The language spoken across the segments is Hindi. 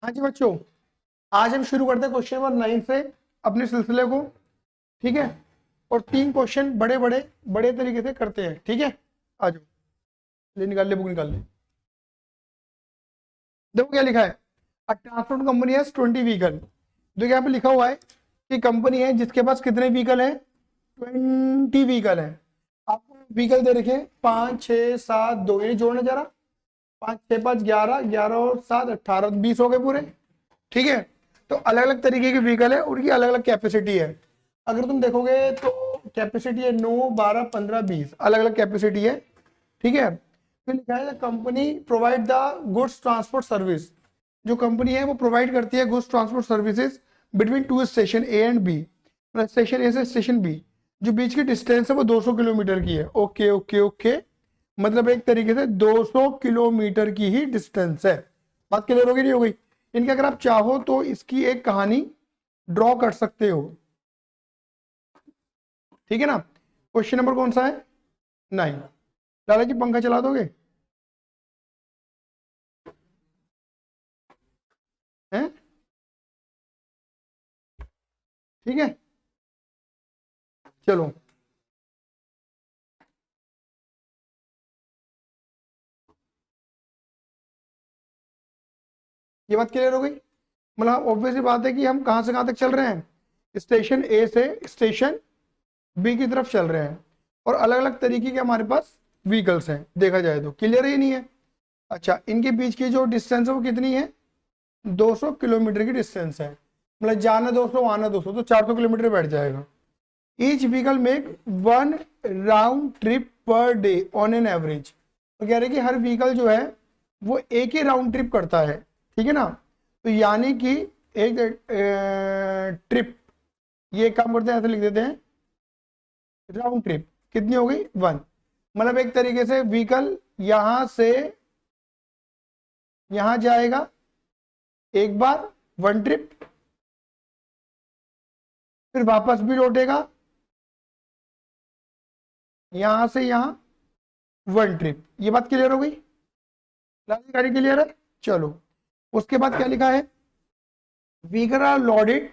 हाँ जी बच्चों, आज हम शुरू करते हैं क्वेश्चन नंबर 9 से अपने सिलसिले को। ठीक है, और 3 क्वेश्चन बड़े बड़े बड़े तरीके से करते हैं। ठीक है, आ जाओ, ले निकाल ले, बुक निकाल ले। देखो क्या लिखा है, अ ट्रांसपोर्ट कंपनी है 20 व्हीकल। देखो यहाँ पे लिखा हुआ है कि कंपनी है जिसके पास कितने व्हीकल है, 20 व्हीकल है। आपको व्हीकल दे रखे 5 6 7 2, ये जोड़ना जरा। 5 6 5 11, 11 और 7 18, 20 हो गए पूरे। ठीक है, तो अलग अलग तरीके के व्हीकल है, उनकी अलग अलग कैपेसिटी है। अगर तुम देखोगे तो कैपेसिटी है 9 12 15 20, अलग अलग कैपेसिटी है। ठीक है, फिर लिखा है company provide the goods transport service. जो कंपनी है वो प्रोवाइड करती है goods transport services between two station A and B, station A से स्टेशन बी। जो बीच की डिस्टेंस है वो 200 किलोमीटर की है। ओके ओके ओके, मतलब एक तरीके से 200 किलोमीटर की ही डिस्टेंस है। बात क्लियर होगी नहीं हो गई? इनके अगर आप चाहो तो इसकी एक कहानी ड्रॉ कर सकते हो। ठीक है ना। क्वेश्चन नंबर कौन सा है? 9। लाला जी पंखा चला दोगे? हैं? ठीक है, चलो। ये बात क्लियर हो गई? मतलब ऑब्वियसली बात है कि हम कहां से कहां तक चल रहे हैं, स्टेशन ए से स्टेशन बी की तरफ चल रहे हैं, और अलग अलग तरीके के हमारे पास व्हीकल्स हैं। देखा जाए तो क्लियर ही नहीं है। अच्छा, इनके बीच की जो डिस्टेंस है वो कितनी है? 200 किलोमीटर की डिस्टेंस है। मतलब जाना 200 आना 200, तो 400 किलोमीटर बैठ जाएगा। Each vehicle make 1 round trip per day on an average. तो कह रहे कि हर व्हीकल जो है वो एक ही राउंड ट्रिप करता है। ठीक है ना, तो यानी कि एक ट्रिप, ये काम करते हैं, ऐसे लिख देते हैं, राउंड ट्रिप कितनी हो गई? 1। मतलब एक तरीके से व्हीकल यहां से यहां जाएगा एक बार, 1 ट्रिप, फिर वापस भी लौटेगा यहां से यहां, 1 ट्रिप। ये बात क्लियर हो गई? गाड़ी क्लियर है? चलो, उसके बाद क्या लिखा है? Vehicle are loaded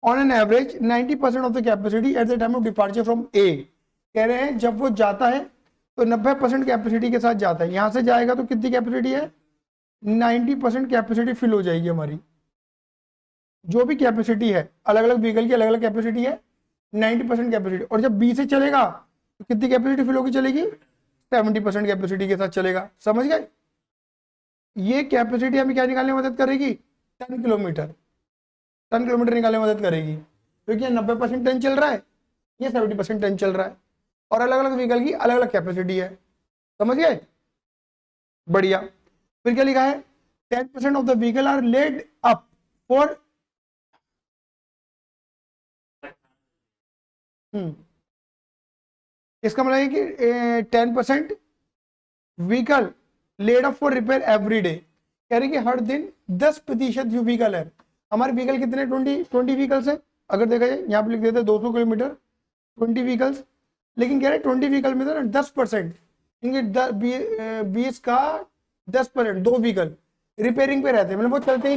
on an average 90% of the capacity at the time of departure from A. कह रहे हैं जब वो जाता है तो 90% कैपेसिटी के साथ जाता है। यहां से जाएगा तो कितनी कैपेसिटी है? 90% कैपेसिटी फिल हो जाएगी हमारी। जो भी कैपेसिटी है, अलग अलग व्हीकल की अलग अलग कैपेसिटी है, 90% कैपेसिटी। और जब बी से चलेगा तो कितनी कैपेसिटी फिल होगी चलेगी? 70% कैपेसिटी के साथ चलेगा। समझ गए? ये कैपेसिटी हमें क्या निकालने में मदद करेगी? 10 किलोमीटर। 10 किलोमीटर निकालने में मदद करेगी, क्योंकि 90% टन चल रहा है, ये 70% टन चल रहा है, और अलग अलग व्हीकल की अलग अलग कैपेसिटी है। समझ गए? बढ़िया। फिर क्या लिखा है? 10% of the vehicle are laid up for इसका मतलब है कि 10% vehicle laid up for repair every day. कह रहे कि हर दिन 10% जो व्हीकल है, हमारे व्हीकल कितने? 20 व्हीकल्स है। अगर देखा जाए यहाँ पे लिख देते हैं 200 किलोमीटर, 20 व्हीकल्स। लेकिन कह रहे 20 व्हीकल में तो ना 10%, इनके 20 का 10%, 2 व्हीकल रिपेयरिंग पे रहते हैं, मतलब वो चलते ही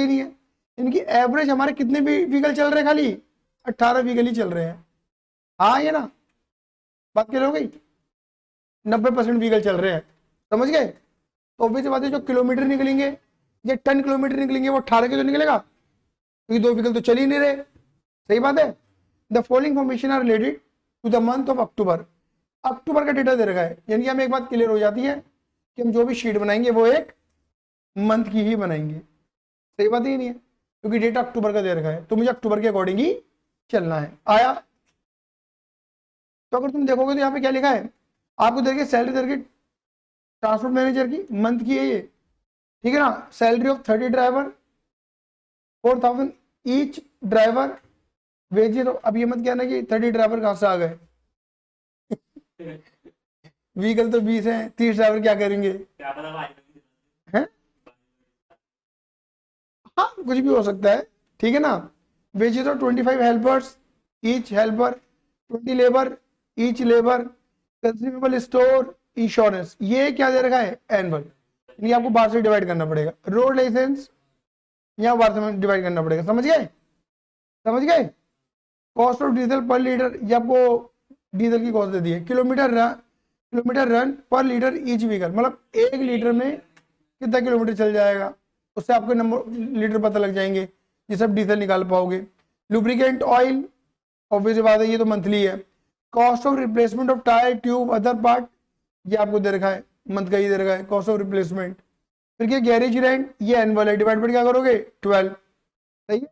नहीं है। इनकी एवरेज हमारे कितने भी व्हीकल चल रहे हैं? खाली 18 व्हीकल ही चल रहे हैं। हाँ, ये ना बात क्लियर हो गई? 90% व्हीकल चल रहे हैं। समझ गए? तो ऑब्वियस बात है, जो किलोमीटर निकलेंगे, ये टन किलोमीटर निकलेंगे, वो 18 के तो निकलेगा, क्योंकि 2 व्हीकल तो चल ही नहीं रहे। सही बात है। The following formation are related to the month of October. अक्टूबर का डेटा दे रखा है, यानी कि हमें एक बात क्लियर हो जाती है कि हम जो भी शीट बनाएंगे वो एक मंथ की ही बनाएंगे। सही बात ही नहीं है, क्योंकि डेटा अक्टूबर का दे रखा है, तो मुझे अक्टूबर के अकॉर्डिंग ही चलना है। आया? तो अगर तुम देखोगे तो यहाँ पे क्या लिखा है, आपको देखिए सैलरी दे रखी ट्रांसपोर्ट मैनेजर की, मंथ की है ये। ठीक है ना। Salary of 30 driver, 4000 each driver wages. अब ये मत कहना कि 30 ड्राइवर कहां से आ गए व्हीकल तो 20 है, 30 ड्राइवर क्या करेंगे? हैं? हाँ, कुछ भी हो सकता है। ठीक है ना। Wages of 25 helpers, each helper, 20 labour, each labour, consumable store, insurance. ये क्या दे रखा है? एनुअल। यानी आपको बार से डिवाइड करना पड़ेगा। रोड लाइसेंस यहाँ बार से डिवाइड करना पड़ेगा, समझ गए, समझ गए। Cost of diesel per litre, ये आपको डीजल की कॉस्ट दे दी है। किलोमीटर रन पर लीटर ईच व्हीकल, मतलब 1 लीटर में कितना किलोमीटर चल जाएगा, उससे आपके नंबर लीटर पता लग जाएंगे, ये सब डीजल निकाल पाओगे। लुब्रिकेंट ऑयल, ऑब्वियस बात है, ये तो मंथली है। Cost of replacement of tyre tube other part, ये आपको दे रखा है, मंथ का ही दे रखा है कॉस्ट ऑफ रिप्लेसमेंट। फिर क्या गैरेज रेंट, ये एनुअल है, डिवाइड बाय क्या करोगे 12, सही है।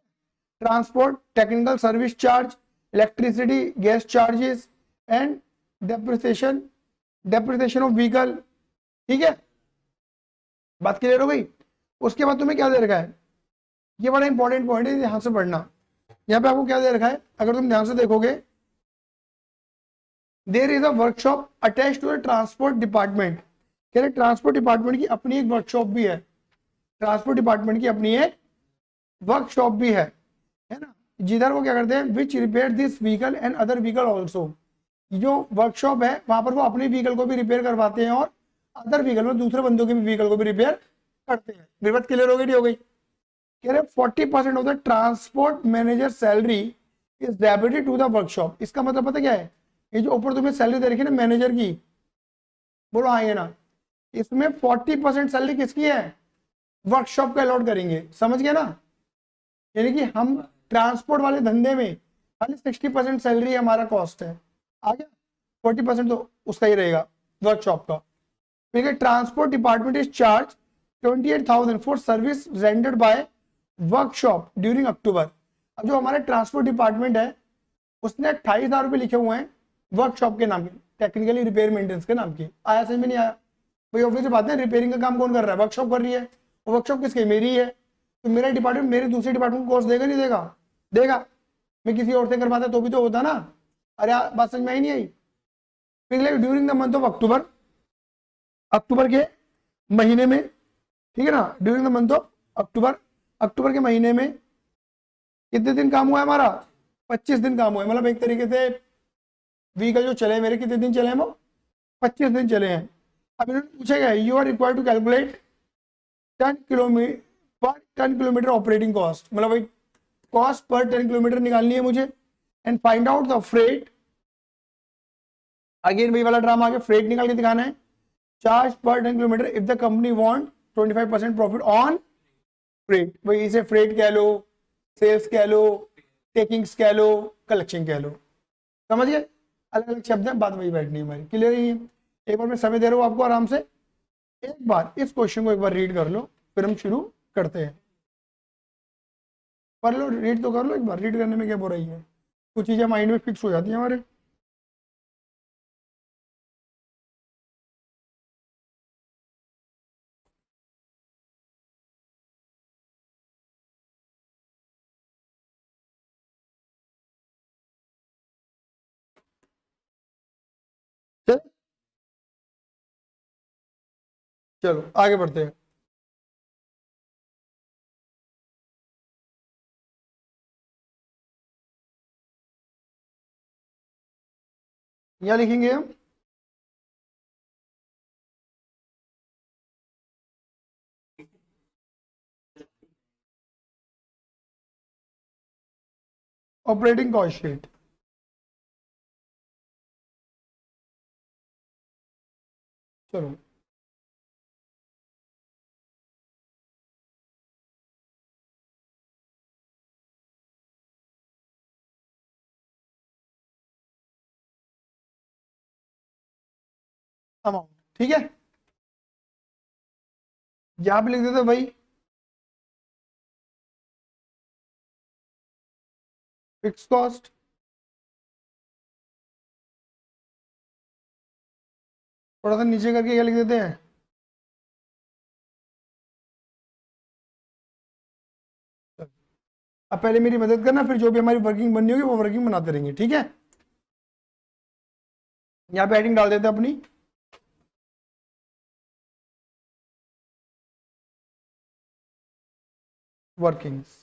Transport, technical service charge, electricity, gas charges and depreciation of vehicle, ठीक है, बात क्लियर हो गई। उसके बाद तुम्हें क्या दे रखा है, ये बड़ा इंपॉर्टेंट पॉइंट है, ध्यान से पढ़ना। यहाँ पे आपको क्या दे रखा है, अगर तुम ध्यान से देखोगे, there is a workshop attach to the transport department, कह रहे ट्रांसपोर्ट डिपार्टमेंट की अपनी एक वर्कशॉप भी है, ट्रांसपोर्ट डिपार्टमेंट की अपनी एक वर्कशॉप भी है ना, जिधर वो क्या करते हैं, which repair this vehicle and other vehicle also, जो वर्कशॉप है वहां पर वो अपने व्हीकल को भी रिपेयर करवाते हैं और अदर व्हीकल में दूसरे बंदों के भी व्हीकल को भी रिपेयर करते हैं। मेरी बात क्लियर हो गई, नहीं हो गई। कह रहे 40% of the transport manager salary is debited to the workshop. इसका मतलब पता क्या है, ये जो ऊपर तुम्हें सैलरी दे रखी है ना मैनेजर की, बोलो हाँ ये ना, इसमें 40% सैलरी किसकी है, वर्कशॉप का अलॉट करेंगे, समझ गए ना। यानी कि हम ट्रांसपोर्ट वाले धंधे में खाली 60% सैलरी हमारा कॉस्ट है, आ गया, 40% तो उसका ही रहेगा वर्कशॉप का। ठीक है, transport department is charge 28,000 for service rendered by workshop during October. अब जो हमारा ट्रांसपोर्ट डिपार्टमेंट है उसने 28,000 रुपये लिखे हुए हैं वर्कशॉप के नाम के, टेक्निकली रिपेयर मेंटेनेंस के नाम की। आया समझ में नहीं आया भाई, ऑब्वियस बात है, रिपेयरिंग का काम कौन कर रहा है, वर्कशॉप कर रही है, वो वर्कशॉप किसकी, मेरी है, तो मेरा डिपार्टमेंट मेरे दूसरे डिपार्टमेंट को कोर्स देगा नहीं देगा, देगा। मैं किसी और से करवाता तो भी तो होता ना। अरे बात समझ में आई नहीं आई। During the month of October, अक्टूबर के महीने में, ठीक है ना, during the month of October, अक्टूबर के महीने में कितने दिन काम हुआ है हमारा, 25 दिन काम हुआ है, मतलब एक तरीके से व्हीकल जो चले मेरे कितने दिन चले हैं, वो 25 दिन चले हैं। अब इन्होंने पूछा गया, you are required to calculate 10 kilometre operating cost, मतलब भाई कॉस्ट पर 10 किलोमीटर निकालनी है मुझे, and find out the freight, again वही वाला ड्रामा आ गया, फ्रेट निकाल के दिखाना है, चार्ज पर 10 kilometre if the company want 25% profit on freight, वही इसे फ्रेट कह लो, सेल्स कह लो, टेकिंग्स कह लो, कलेक्शन कह लो, समझ गए, अलग अलग शब्द हैं, बात वही बैठनी है हमारी, क्लियर ही है। एक बार मैं समय दे रहा हूँ आपको आराम से, एक बार इस क्वेश्चन को एक बार रीड कर लो, फिर हम शुरू करते हैं। कर लो, रीड तो कर लो एक बार, रीड करने में क्या बुराई है, कुछ चीजें माइंड में फिक्स हो जाती हैं हमारे। चल, चलो आगे बढ़ते हैं। यहाँ लिखेंगे हम, ऑपरेटिंग कॉस्ट शीट, चलो अमाउंट, ठीक है, यहाँ पे लिख देते भाई फिक्स कॉस्ट, थोड़ा सा नीचे करके क्या लिख देते हैं, अब पहले मेरी मदद करना, फिर जो भी हमारी वर्किंग बननी होगी वो वर्किंग बनाते रहेंगे, ठीक है। यहाँ पे हेडिंग डाल देते हैं अपनी, वर्किंग्स,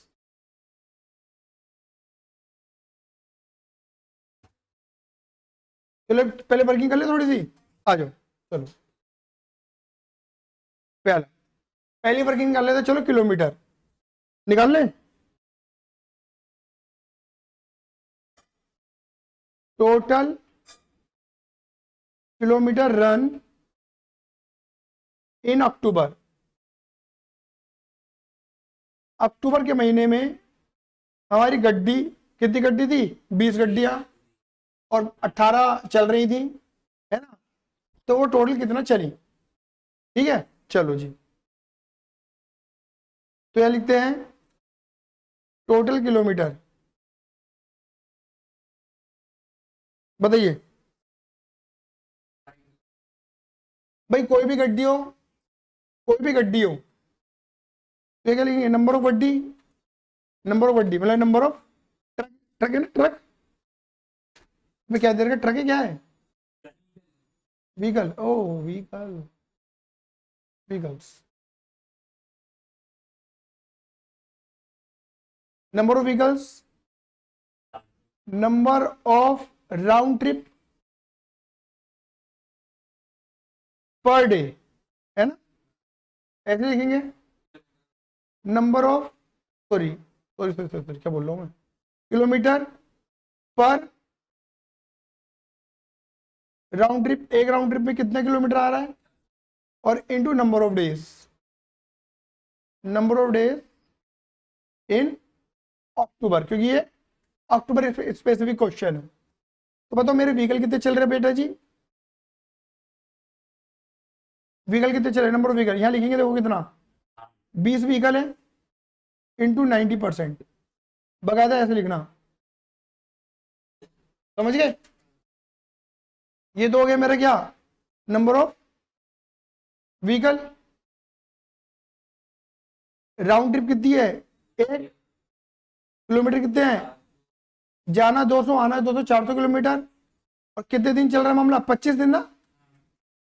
चलो पहले वर्किंग कर ले थोड़ी सी, आ जाओ, चलो पहला, पहली वर्किंग निकाल लेते, चलो किलोमीटर निकाल लें। टोटल किलोमीटर रन इन अक्टूबर, अक्टूबर के महीने में हमारी गड्डी, कितनी गड्डी थी, 20 गड्डियां, और 18 चल रही थी, है ना, तो वो टोटल कितना चली, ठीक है। चलो जी, तो यह लिखते हैं टोटल किलोमीटर, बताइए भाई, कोई भी गड्डी हो, कोई भी गड्डी हो, तो ये क्या लिखेंगे, नंबर ऑफ गड्डी, नंबर ऑफ गड्डी मतलब नंबर ऑफ ट्रक, ट्रक है ना, ट्रक में क्या दे रखा, ट्रक है क्या है, vehicle, oh vehicle, vehicles, number of vehicles, number of round trip per day, है ना, ऐसे लिखेंगे, number of, sorry sorry sorry sorry, क्या बोल रहा हूँ मैं, किलोमीटर पर राउंड ट्रिप, एक राउंड ट्रिप में कितना किलोमीटर आ रहा है, और into number of days, number of days in October, क्योंकि ये अक्टूबर स्पेसिफिक क्वेश्चन है। तो बताओ मेरे व्हीकल कितने चल रहे हैं बेटा जी, व्हीकल कितने चल रहे हैं, नंबर ऑफ व्हीकल यहाँ लिखेंगे, देखो कितना, 20 व्हीकल है इंटू 90%, बकायदा ऐसे लिखना, समझ गए। ये तो हो गया मेरा क्या, number of vehicle, round trip कितनी है, 1 किलोमीटर कितने हैं, जाना 200, आना 200, 400 किलोमीटर, और कितने दिन चल रहा है मामला, 25 दिन ना,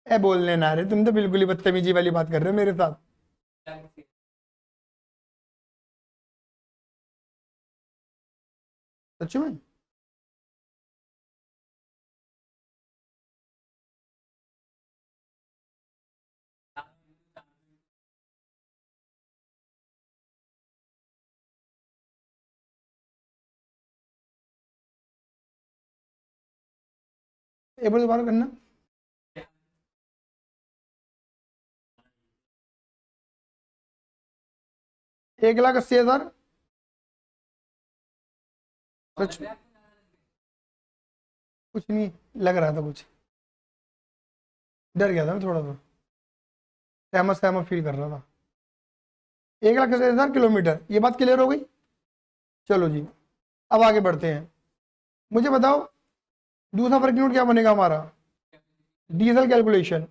ए बोलने ना रे, तुम तो बिल्कुल ही बदतमीजी वाली बात कर रहे हो मेरे साथ, सच में। एक बार दोबारा करना, 1,80,000, कुछ कुछ नहीं लग रहा था, कुछ डर गया था मैं थोड़ा सा, सहमत सहमत फील कर रहा था। 1,80,000 किलोमीटर, ये बात क्लियर हो गई। चलो जी, अब आगे बढ़ते हैं, मुझे बताओ दूसरा वर्किंग नोट क्या बनेगा हमारा, डीजल कैलकुलेशन,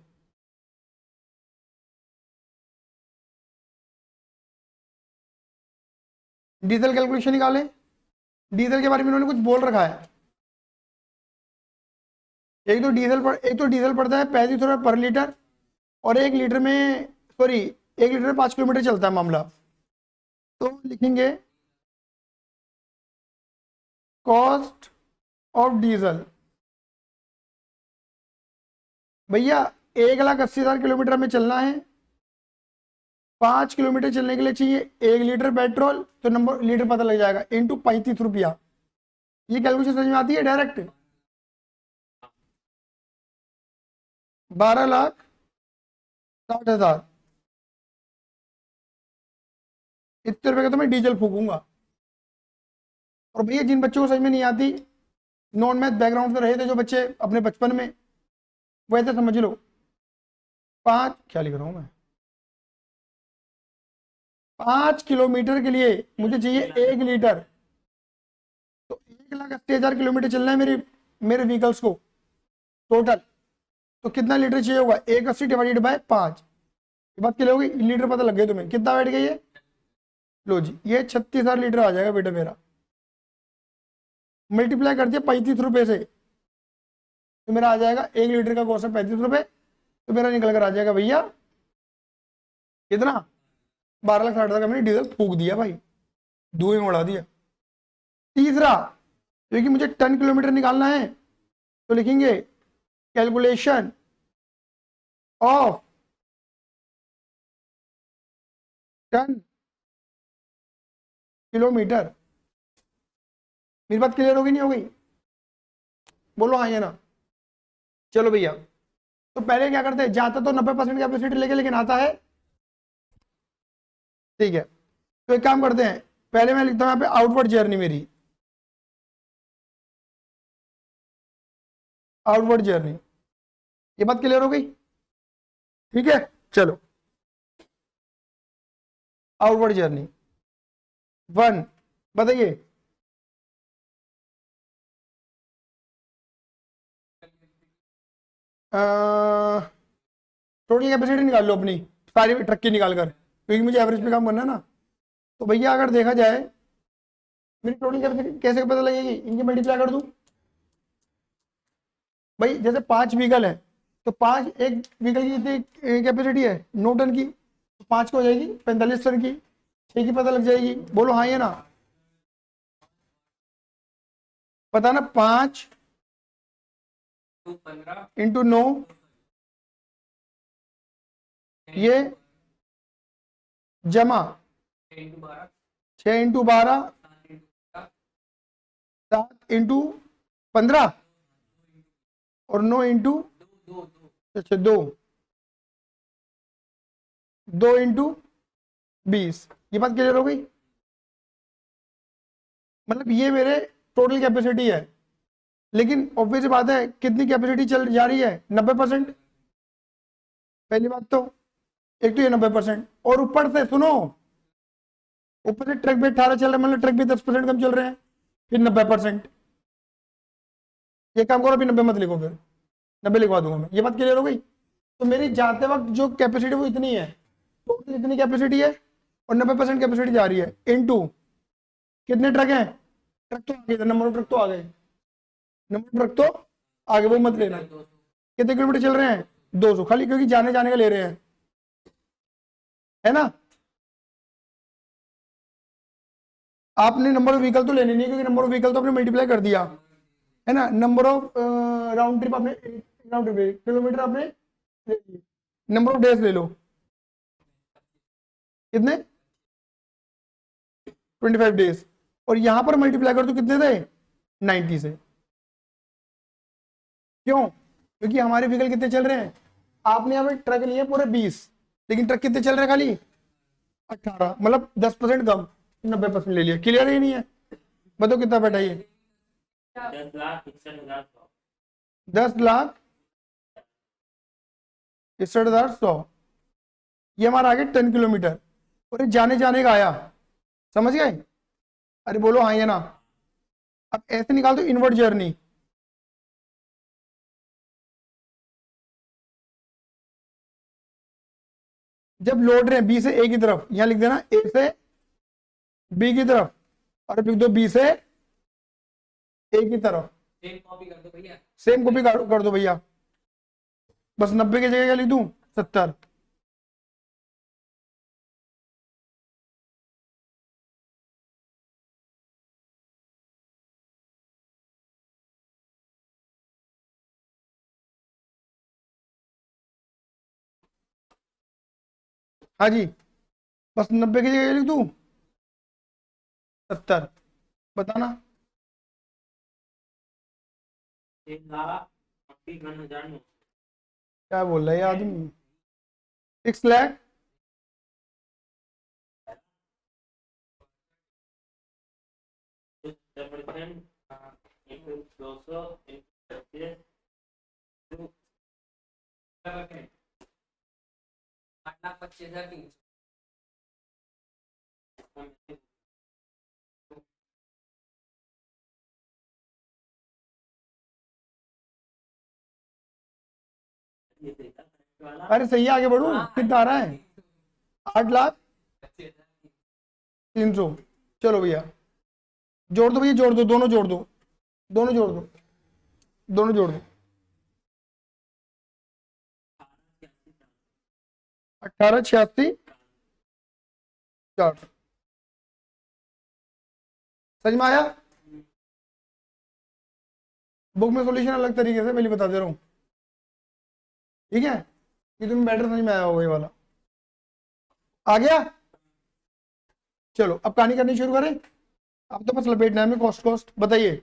डीजल कैलकुलेशन निकालें। डीजल के बारे में उन्होंने कुछ बोल रखा है, एक तो डीजल पड़ता है 35 रुपये पर लीटर, और 1 लीटर में, सॉरी 1 लीटर में 5 किलोमीटर चलता है मामला, तो लिखेंगे कॉस्ट ऑफ डीजल, भैया 1,80,000 किलोमीटर में चलना है, 5 किलोमीटर चलने के लिए चाहिए 1 लीटर पेट्रोल, तो नंबर लीटर पता लग जाएगा, इंटू 35 रुपया, ये कैलकुलेशन समझ में आती है डायरेक्ट, 12,60,000, इतने रुपए का तो मैं डीजल फूकूंगा। और भैया जिन बच्चों को समझ में नहीं आती, नॉन मैथ बैकग्राउंड से रहे थे जो बच्चे अपने बचपन में, वैसे समझ लो, 5 क्या लिख रहा हूं मैं, 5 किलोमीटर के लिए मुझे चाहिए 1 लीटर, तो 1,80,000 किलोमीटर चलना है मेरे मेरे व्हीकल्स को टोटल, तो कितना लीटर चाहिए होगा, 180 डिवाइडेड बाय 5, ये बात क्लियर होगी, लीटर पता लग गया तुम्हें, कितना बैठ गया ये, लो जी ये 36,000 लीटर आ जाएगा बेटा मेरा, मल्टीप्लाई कर दिया 35 रुपए से, तो मेरा आ जाएगा 1 लीटर का कॉस्ट है 35 रुपए, तो मेरा निकल कर आ जाएगा भैया कितना, 12,60,000 का मैंने डीजल फूक दिया भाई, धुएं में उड़ा दिया। तीसरा, क्योंकि मुझे टन किलोमीटर निकालना है, तो लिखेंगे कैलकुलेशन ऑफ टन किलोमीटर। मेरी बात क्लियर होगी नहीं हो गई? बोलो हाँ या ना। चलो भैया, तो पहले क्या करते हैं, जाता तो 90% कैपेसिटी लेके, लेकिन आता है, ठीक है, तो एक काम करते हैं, पहले मैं लिखता हूं यहाँ पे आउटवर्ड जर्नी मेरी, आउटवर्ड जर्नी। ये बात क्लियर हो गई? ठीक है, चलो आउटवर्ड जर्नी 1, बताइए। टोटल कैपेसिटी निकाल लो अपनी, सारी ट्रक की निकाल कर, क्योंकि मुझे एवरेज पे काम करना है ना। तो भैया अगर देखा जाए, मेरी टोटल कैपेसिटी कैसे पता लगेगी, इनकी मल्टीप्लाई कर दूं। भाई जैसे 5 व्हीकल है, तो 5, एक व्हीकल की कितनी कैपेसिटी है, 9 टन की, तो 5 को हो जाएगी 45 टन की, 6 की पता लग जाएगी। बोलो हाँ या ना। पता ना, 5 इंटू 9, ये जमा 6 इंटू 12, 7 इंटू 15 और 9 इंटू, अच्छा 2 इंटू 20। ये बात क्लियर हो गई? मतलब ये मेरे टोटल कैपेसिटी है, लेकिन ऑब्वियस बात है कितनी कैपेसिटी चल जा रही है, 90%। पहली बात तो, एक तो ये 90%, और ऊपर से सुनो, ऊपर से ट्रक भी 18 चल रहे हैं, मतलब ट्रक भी 10% कम चल रहे हैं, फिर 90%। ये काम करो, अभी 90 मत लिखो, फिर 90 लिखवा दूंगा मैं। ये बात क्लियर हो गई? तो मेरी जाते वक्त जो कैपेसिटी वो इतनी है, टोटल इतनी कैपेसिटी है, और 90% कैपेसिटी जा रही है, इनटू कितने ट्रक हैं, ट्रक तो आ गए, नंबर ऑफ ट्रक तो आ गए, नंबर ऑफ ट्रक तो आगे, वो मत लेना। कितने किलोमीटर चल रहे हैं, 200 खाली, क्योंकि जाने जाने का ले रहे हैं, है ना। आपने नंबर ऑफ व्हीकल तो लेने नहीं है, क्योंकि नंबर ऑफ व्हीकल तो आपने मल्टीप्लाई कर दिया, है ना। नंबर ऑफ राउंड ट्रिप आपने, राउंड ट्रिप किलोमीटर आपने ले लिए, नंबर ऑफ डेज ले लो, कितने, 25 डेज, और यहां पर मल्टीप्लाई कर दो कितने थे, 90 से। क्यों? क्योंकि हमारे व्हीकल कितने चल रहे हैं, आपने यहाँ पे ट्रक लिए पूरे 20, लेकिन ट्रक कितने चल रहे हैं, खाली 18, मतलब 10% कम, 90% ले लिया। क्लियर ही नहीं है? बताओ कितना बैठा ये, 10,61,100। ये हमारा आगे 10 किलोमीटर, और ये जाने जाने का आया, समझ गए? अरे बोलो हाँ या ना। अब ऐसे निकाल दो इनवर्ट जर्नी, जब लौट रहे हैं बी से ए की तरफ, यहां लिख देना ए से बी की तरफ, और लिख दो बी से ए की तरफ, सेम कॉपी कर दो भैया। बस 90 की जगह क्या लिख दूं, 70। हाँ जी, बस 90 की जगह लिख दूं 70। बताना क्या बोल रहा है ये आदमी, 6 लाख, अरे सही है, आगे बढ़ू, कितना आ रहा है, 8,03,000। चलो भैया जोड़ दो, भैया जोड़ दो, दोनों जोड़ दो, दोनों जोड़ दो, दोनों जोड़ दो, 18,86,4। समझ में आया? बुक में सॉल्यूशन अलग तरीके से पहले बता दे रहा हूँ, ठीक है, ये तुम्हें बेटर समझ में आया होगा ये वाला, आ गया। चलो अब कहानी करनी शुरू करें। अब तो बस लपेटना है हमें कॉस्ट कॉस्ट। बताइए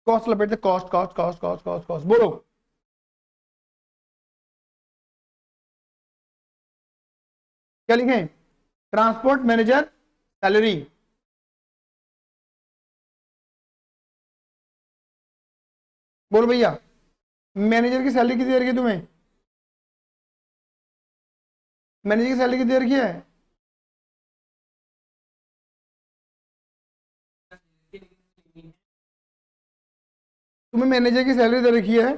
कॉस्ट लपेटते, cost cost cost cost cost cost बोलो। क्या लिखें? Transport manager salary. बोलो भैया, मैनेजर की सैलरी कितनी दे रखी है तुम्हें? मैनेजर की सैलरी कितनी दे रखी है? तुम्हें मैनेजर की सैलरी दे रखी है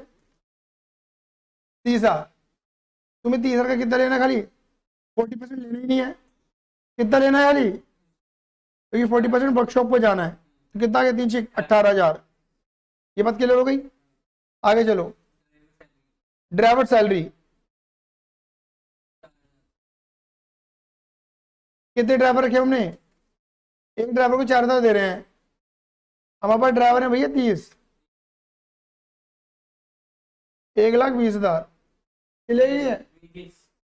30,000। तुम्हें 30,000 का कितना लेना है? खाली 40% लेना ही नहीं है। कितना लेना है खाली? क्योंकि 40% वर्कशॉप को जाना है। तो कितना आ गया? 318,000। ये बात क्लियर हो गई? आगे चलो। ड्राइवर सैलरी कितने ड्राइवर रखे हमने? एक ड्राइवर को 4,000 दे रहे हैं। हमारे पास ड्राइवर है भैया 30। 1,20,000 ले ही है।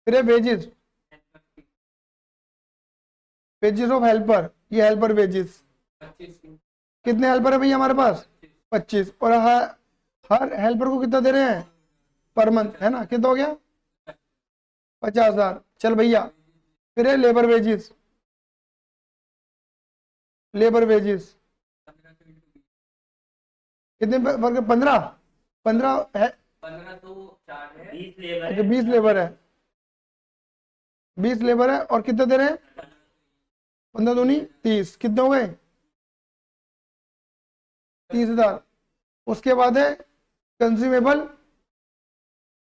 फिर वेजेस, वेजेस ऑफ हेल्पर, ये हेल्पर वेजेस। कितने हेल्पर है भैया हमारे पास? 25। और हर हेल्पर को कितना दे रहे हैं पर मंथ? है ना, कितना हो गया? 50,000। चल भैया, फिर है लेबर वेजेस। लेबर वेजेस कितने वर्ग? 15। 15 है। 15 तो 4 है, अच्छा 20 लेबर है। 20 लेबर है और कितने दे रहे हैं? 15 दूनी 30। कितने हो गए? 30,000। उसके बाद है कंज्यूमेबल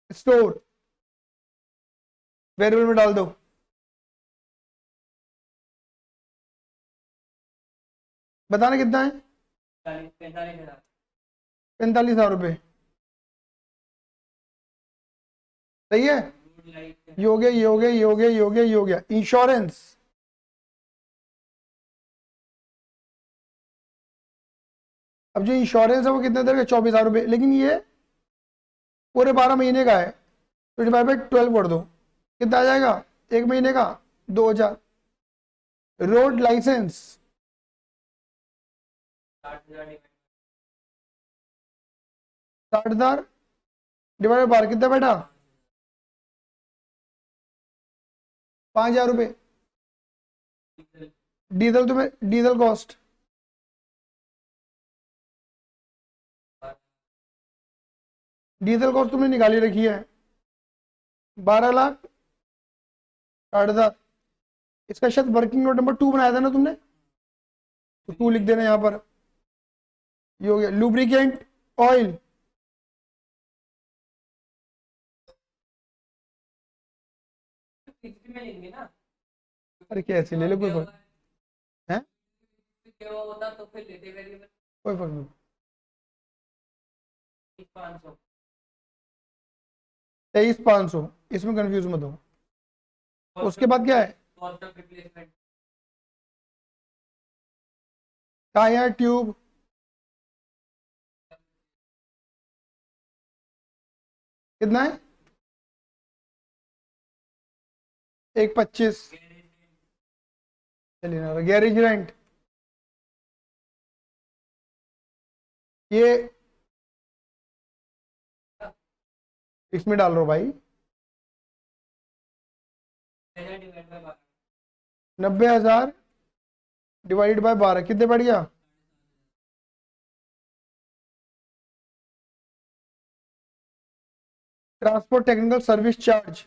स्टोर, वेरिएबल में डाल दो। बताना कितना है? 45,000। 45,000 रुपये। सही है। ये हो गया, ये हो गया, ये हो गया, ये हो गया, ये हो गया। इंश्योरेंस, अब जो इंश्योरेंस है वो कितने देर का? 24,000 रुपये। लेकिन ये पूरे 12 महीने का है, तो डिवाइड बाई 12 कर दो। कितना आ जाएगा एक महीने का? 2,000। रोड लाइसेंस 60,000 डिवाइड बाय 12 कितना बेटा? 5,000 रुपये। डीजल तुम्हें, डीजल कॉस्ट डीजल कॉस्ट तुमने निकाली रखी है 12,60,000। इसका शायद वर्किंग नोट नंबर 2 बनाया था ना तुमने, तो 2 लिख देना यहाँ पर। ये हो गया। लुब्रिकेंट ऑयल में लेंगे ना, अरे कैसे ले लो, कोई फर्क है? क्या होता तो फिर लेते वेरिएबल कोई फर्क नहीं। 500। 23,500, इसमें कंफ्यूज मत हो। उसके बाद क्या है? Cost of replacement tyre tube कितना है? 1,25। चलिए ना, गैरेज रेंट ये इसमें डाल रहा हूँ भाई। 90,000 डिवाइडेड बाय 12 कितने बढ़ गया? Transport technical service charge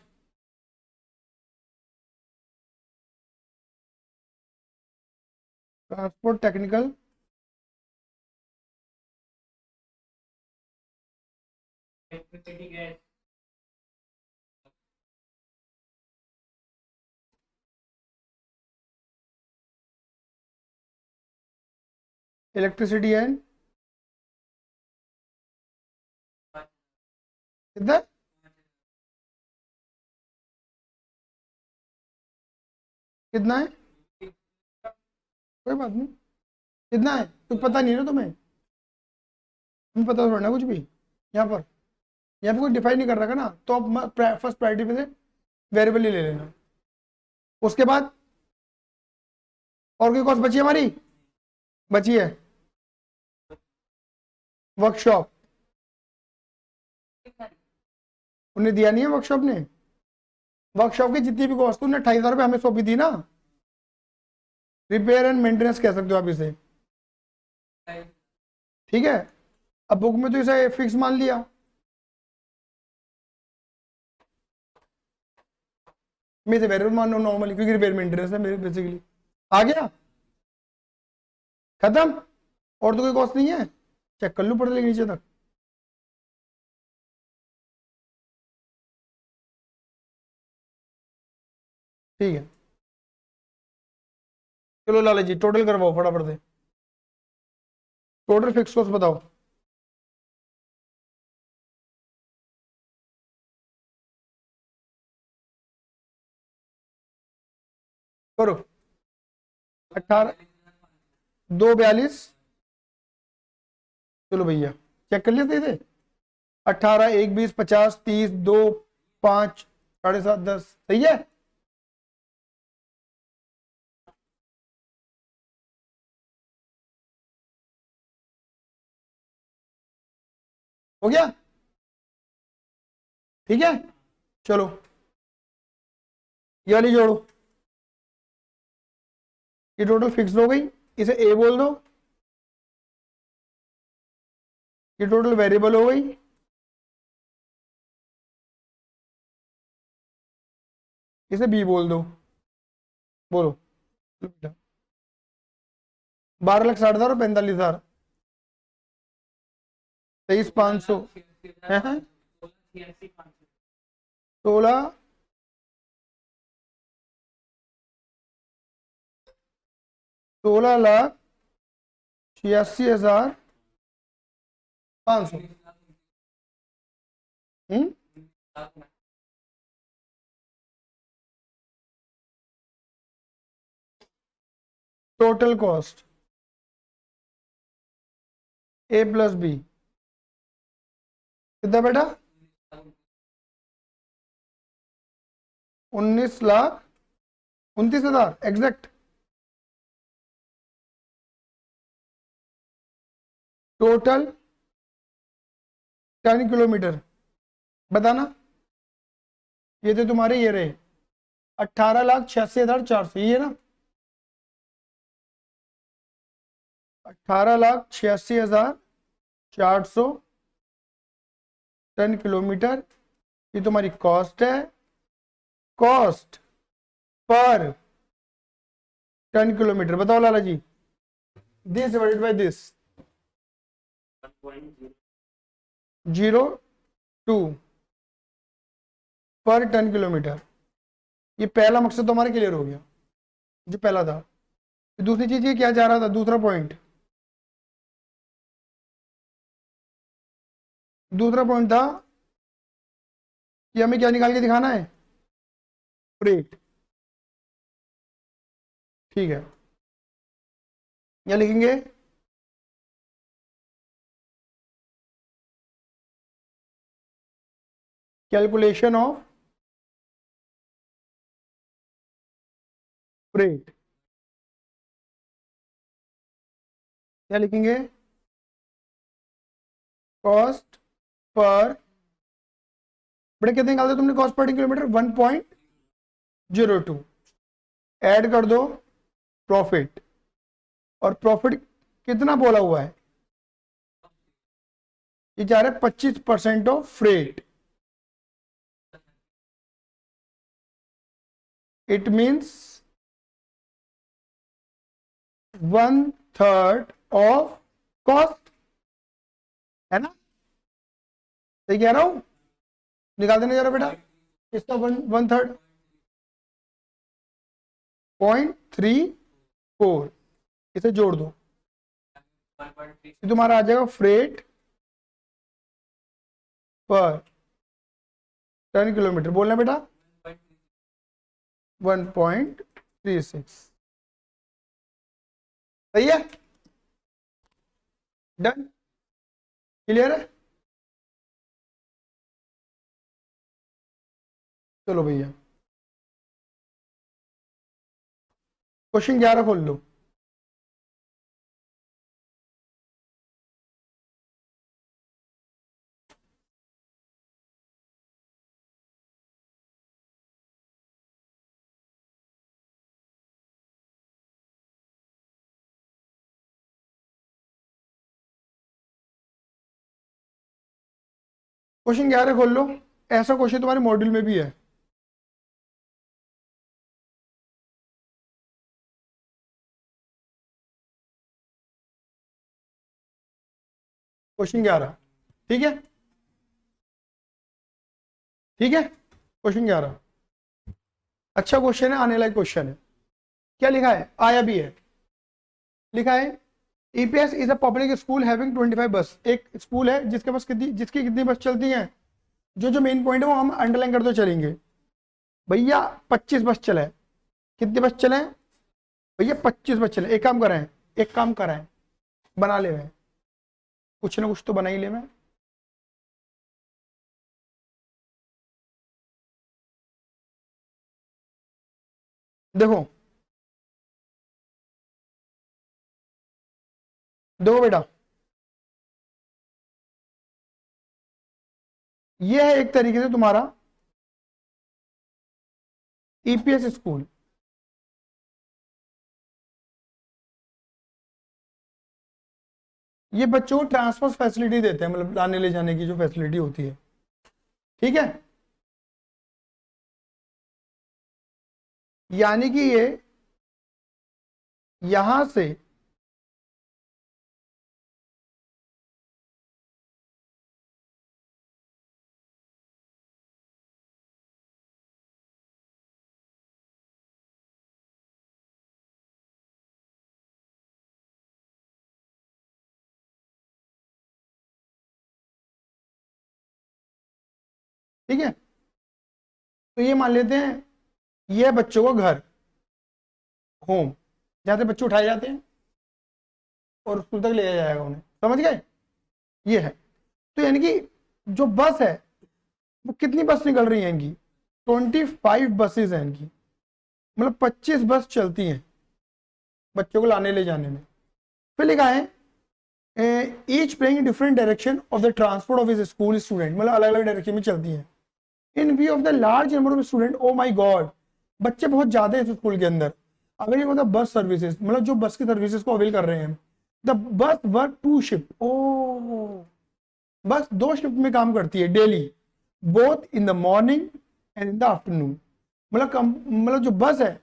transport technical gas electricity and कितना? कितना है? कोई बात नहीं। कितना है तो पता नहीं ना तुम्हें? तुम्हें पता थोड़ा ना कुछ भी। यहाँ पे कोई डिफाइन नहीं कर रखा ना, तो आप फर्स्ट प्रायोरिटी पे से वेरिएबल ही ले लेना। उसके बाद और कोई कॉस्ट बची है हमारी? बची है वर्कशॉप। उन्हें दिया नहीं है वर्कशॉप ने। वर्कशॉप की जितनी भी कॉस्ट उन्हें 28,000 रुपये हमें सौंपी थी ना। रिपेयर एंड मेंटेनेंस कह सकते हो आप इसे, ठीक है। अब बुक में तो इसे फिक्स मान लिया। मैं इसे वेरिएबल मान रहा हूँ नॉर्मली, क्योंकि रिपेयर मेंटेनेंस है मेरे बेसिकली। आ गया, खत्म। और तो कोई कॉस्ट नहीं है, चेक कर लो पढ़ लेंगे नीचे तक। ठीक है, चलो लाला जी टोटल करवाओ फटाफट से। टोटल फिक्स कॉस्ट बताओ। करो। 18, 242। चलो भैया चेक कर लेते थे। 18, 1, 20, 50, 30, 2, 5, 7.5, 10, सही है। हो गया, ठीक है। चलो ये वाली जोड़ो, ये टोटल फिक्स हो गई, इसे ए बोल दो। ये टोटल वेरिएबल हो गई, इसे बी बोल दो। बोलो बेटा। 12,60,000 और 45,000। 23,500 है, 16, 16,86,500। टोटल कॉस्ट ए प्लस बी कितना बेटा? 19,29,000 एग्जैक्ट। टोटल 10 किलोमीटर बताना। ये तो तुम्हारे ये रहे 18,86,400, ये ना 18,86,400 10 किलोमीटर। ये तुम्हारी कॉस्ट है, कॉस्ट पर 10 किलोमीटर। बताओ लाला जी, दिस डिवाइडेड बाय दिस 0.02 पर 10 किलोमीटर। ये पहला मकसद तो हमारा क्लियर हो गया, जो पहला था। दूसरी चीज ये क्या जा रहा था, दूसरा पॉइंट, दूसरा पॉइंट था कि हमें क्या निकाल के दिखाना है, फ्रेट। ठीक है, क्या लिखेंगे? Calculation of freight. क्या लिखेंगे? कॉस्ट पर, बड़े कितने निकालते तुमने कॉस्ट पर किलोमीटर? 1.02। ऐड कर दो प्रॉफिट, और प्रॉफिट कितना बोला हुआ है? ये जा रहा है 25% of freight. It means 1/3 of cost, है ना? सही कह रहा हूं? निकाल देने जा रहा बेटा इसका 1/3, 0.34। इसे जोड़ दो, ये तुम्हारा आ जाएगा फ्रेट पर 10 किलोमीटर। बोलना बेटा 1.36। सही है, डन, क्लियर है। चलो भैया क्वेश्चन 11 खोल लो। क्वेश्चन 11 खोल लो, ऐसा क्वेश्चन तुम्हारे मॉड्यूल में भी है। क्वेश्चन 11, ठीक है, ठीक है, क्वेश्चन 11 अच्छा क्वेश्चन है, आने लायक क्वेश्चन है। क्या लिखा है, आया भी है, लिखा है EPS is a public school having 25 बस। एक स्कूल है जिसके पास जिसकी कितनी बस चलती हैं, जो मेन पॉइंट है वो हम अंडरलाइन करते चलेंगे। भैया 25 बस चले, कितने बस चले भैया, 25 बस चले। एक काम करें, एक काम करें, बना ले मैं, कुछ ना कुछ तो बना ही ले मैं। देखो देखो बेटा, ये है एक तरीके से तुम्हारा ईपीएस स्कूल। ये बच्चों को ट्रांसपोर्ट फैसिलिटी देते हैं, मतलब लाने ले जाने की जो फैसिलिटी होती है, ठीक है। यानी कि ये यहां से ठीक है, तो ये मान लेते हैं ये है बच्चों का घर, होम, जहां से बच्चे उठाए जाते हैं और स्कूल तक ले जाया जाएगा उन्हें, समझ गए। ये है, तो यानी कि जो बस है वो कितनी बस निकल रही है इनकी, 25 बसेस हैं इनकी, मतलब 25 बस चलती हैं बच्चों को लाने ले जाने में। फिर लिखा है each playing different direction of the transport of his school student, मतलब अलग अलग डायरेक्शन में चलती हैं। In view of the large number of student, oh my god, बच्चे बहुत ज्यादा है इस स्कूल के अंदर। Availing of the bus services, मतलब जो बस की सर्विसेज को अवेल कर रहे हैं। The bus work to shift, ओ बस 2 शिफ्ट में काम करती है daily, both in the morning and in the afternoon. मतलब जो बस है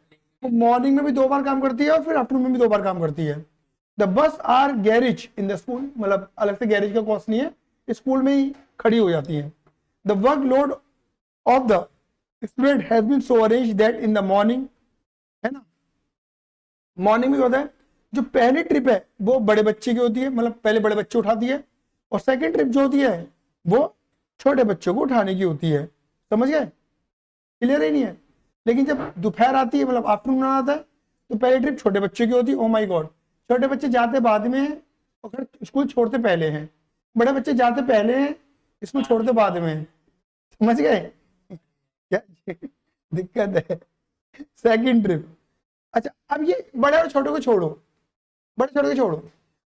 वो मॉर्निंग में भी 2 बार काम करती है और फिर आफ्टरनून में भी 2 बार काम करती है। The bus are garage in the school, मतलब अलग से गैरेज का कॉस्ट नहीं है, स्कूल में ही खड़ी हो जाती है। The work load of the student has been so arrange that in the morning, है ना, मॉर्निंग में होता है, जो पहली ट्रिप है वो बड़े बच्चे की होती है, मतलब पहले बड़े बच्चे उठाती है, और सेकंड ट्रिप जो होती है वो छोटे बच्चों को उठाने की होती है। समझ गए, क्लियर ही नहीं है। लेकिन जब दोपहर आती है, मतलब आफ्टरनून आता है, तो पहली ट्रिप छोटे बच्चे की होती है। ओ माय गॉड, छोटे बच्चे जाते बाद में हैं और स्कूल छोड़ते पहले हैं, बड़े बच्चे जाते पहले हैं, स्कूल छोड़ते बाद में हैं। समझ गए क्या दिक्कत है। सेकंड ट्रिप, अच्छा अब ये बड़े और छोटे को छोड़ो, बड़े छोटे को छोड़ो,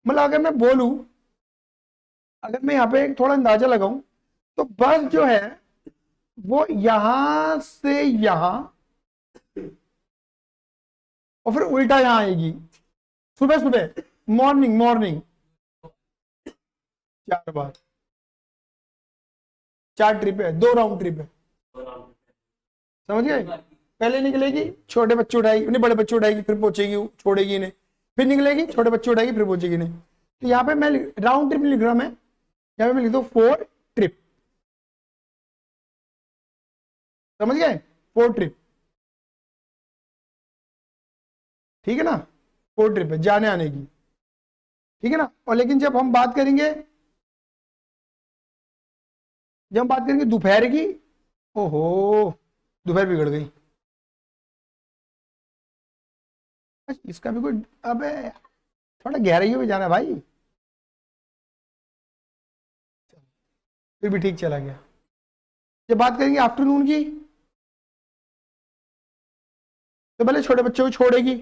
मतलब अगर मैं बोलूं, अगर मैं यहाँ पे थोड़ा अंदाजा लगाऊं, तो बस जो है वो यहां से यहां और फिर उल्टा यहां आएगी, सुबह सुबह, मॉर्निंग मॉर्निंग 4 बार, 4 ट्रिप है, 2 राउंड ट्रिप है, समझ गए। पहले निकलेगी, छोटे बच्चे उठाएगी, नहीं बड़े बच्चे उठाएगी, फिर पहुंचेगी, छोड़ेगी इन्हें, फिर निकलेगी, छोटे बच्चे उठाएगी, फिर पहुंचेगी इन्हें। तो यहाँ पे मैं राउंड ट्रिप लिख रहा हूं, मैं यहाँ पे मैं लिख दू 4 ट्रिप, समझ गए, 4 ट्रिप, ठीक है ना, 4 ट्रिप है जाने आने की, ठीक है ना। और लेकिन जब हम बात करेंगे, जब हम बात करेंगे दोपहर की, ओहो दोपहर बिगड़ गई। अच्छा, इसका भी कोई, अबे थोड़ा गहराइयों में जाना है भाई, फिर भी ठीक चला गया। जब बात करेंगे आफ्टरनून की, तो पहले छोटे बच्चों को छोड़ेगी,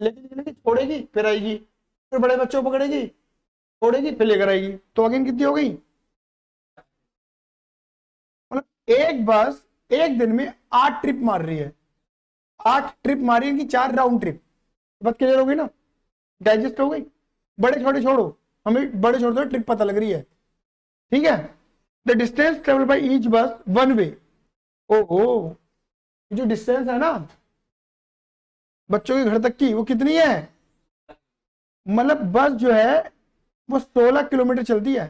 लेकिन छोड़ेगी फिर आएगी, फिर बड़े बच्चों को पकड़ेगी, छोड़ेगी फिर लेकर आएगी, तो अगेन कितनी हो गई, मतलब एक बस एक दिन में 8 ट्रिप मार रही है, 8 ट्रिप मारी इनकी, 4 राउंड ट्रिप। बात क्लियर हो गई ना, डाइजेस्ट हो गई। बड़े छोटे छोड़ो, हमें बड़े छोटे ट्रिप पता लग रही है, ठीक है। The distance travel by each बस वन वे। ओहो, जो डिस्टेंस है ना बच्चों के घर तक की, वो कितनी है? मतलब बस जो है वो 16 किलोमीटर चलती है।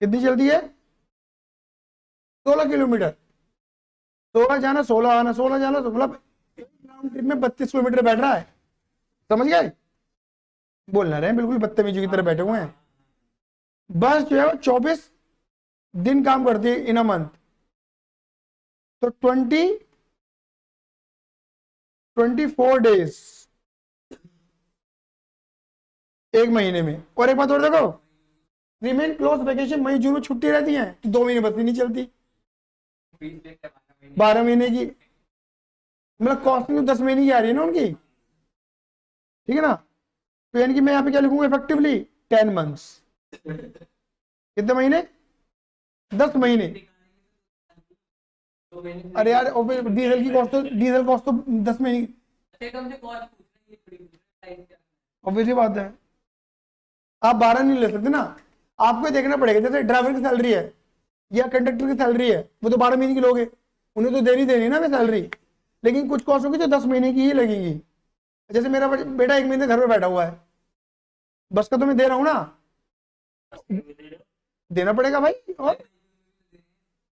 कितनी चलती है? 16 किलोमीटर। 16 जाना 16 आना, 16 जाना, तो मतलब एक राउंड ट्रिप में 32 किलोमीटर बैठ रहा है। समझ गए? बोल ना रहे हैं, बिल्कुल बदतमीजी की तरह बैठे हुए हैं। बस जो है वो 24 दिन काम करती है इन अ मंथ, तो 24 डेज एक महीने में। और एक बात और देखो, रिमेन क्लोज वेकेशन मई जून में छुट्टी रहती है, 2 महीने बस नहीं चलती, 12 महीने की। मतलब कॉस्टिंग तो 10 महीने की आ रही है ना उनकी, ठीक है ना। तो यानी कि मैं यहाँ पे क्या लिखूंगा इफेक्टिवली 10 मंथ्स। कितने महीने? 10 महीने। तो मैंने अरे यार, और फिर डीजल कॉस्ट तो 10 महीने की। कम से कॉस्ट पूछ रही है। ऑब्वियसली बात है, आप 12 नहीं ले सकते ना। आपको देखना पड़ेगा, जैसे ड्राइवर की सैलरी है या कंडक्टर की सैलरी है, वो तो 12 महीने की लोगे, उन्हें तो देनी ना वे सैलरी। लेकिन कुछ कॉस्ट होगी जो 10 महीने की ही लगेगी। जैसे मेरा बेटा 1 महीने घर में बैठा हुआ है, बस का तो मैं दे रहा हूँ ना, देना पड़ेगा भाई। और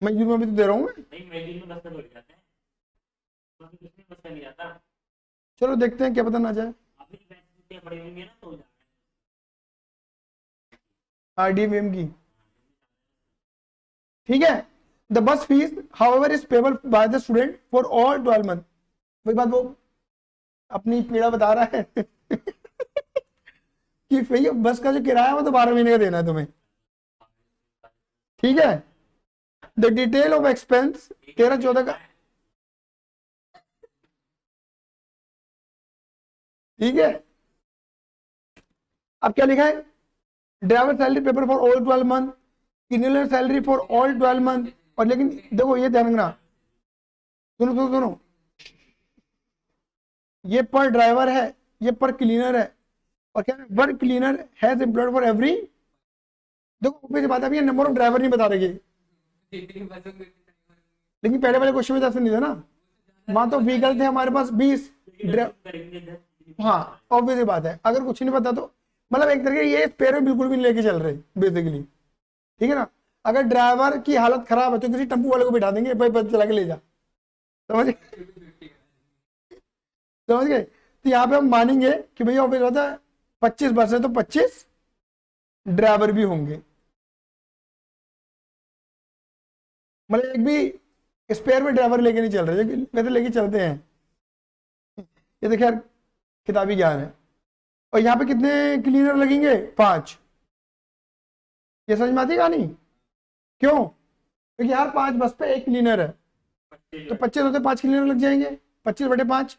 मजदूर में भी तो दे रहा हूँ मैं। चलो देखते हैं, क्या पता ना जाए। RDMM की, ठीक है। The bus fees however is payable by the student for all 12 month. वही बात, वो अपनी पीड़ा बता रहा है कि भैया बस का जो किराया है वो तो 12 महीने का देना है तुम्हें, ठीक है। द डिटेल ऑफ एक्सपेंस 13-14 का, ठीक है। अब क्या लिखा है? Driver salary paper for all 12 month, cleaner salary for all 12 month. और लेकिन देखो ये ध्यान रखना, सुनो सुनो सुनो, ये पर ड्राइवर है, ये पर क्लीनर है। और क्या work cleaner has employed for every. देखो ऊपर से बात है, नंबर ऑफ ड्राइवर नहीं बता रहे, लेकिन पहले वाले क्वेश्चन में तो ऐसा नहीं था ना। वहां तो व्हीकल थे हमारे पास 20। हाँ, ऑब्वियस बात है, अगर कुछ नहीं पता तो मतलब एक तरीके ये पैर में बिल्कुल भी नहीं लेके चल रहे बेसिकली, ठीक है ना। अगर ड्राइवर की हालत खराब है तो किसी टेम्पू वाले को बिठा देंगे, भाई बस चला के ले जा। समझ समझ गए? तो यहाँ पे हम मानेंगे कि भैया ऑब्वियस बात है, 25 बस है तो 25 ड्राइवर भी होंगे। मतलब एक भी स्पेयर में ड्राइवर लेके नहीं चल रहे, लेकिन वैसे लेके चलते हैं। ये देखिए यार, किताबी ज्ञान है। और यहाँ पे कितने क्लीनर लगेंगे? 5। ये समझ में आती है कहानी? क्यों? क्योंकि यार 5 बस पे एक क्लीनर है, तो 25 होते 5 क्लीनर लग जाएंगे। 25/5।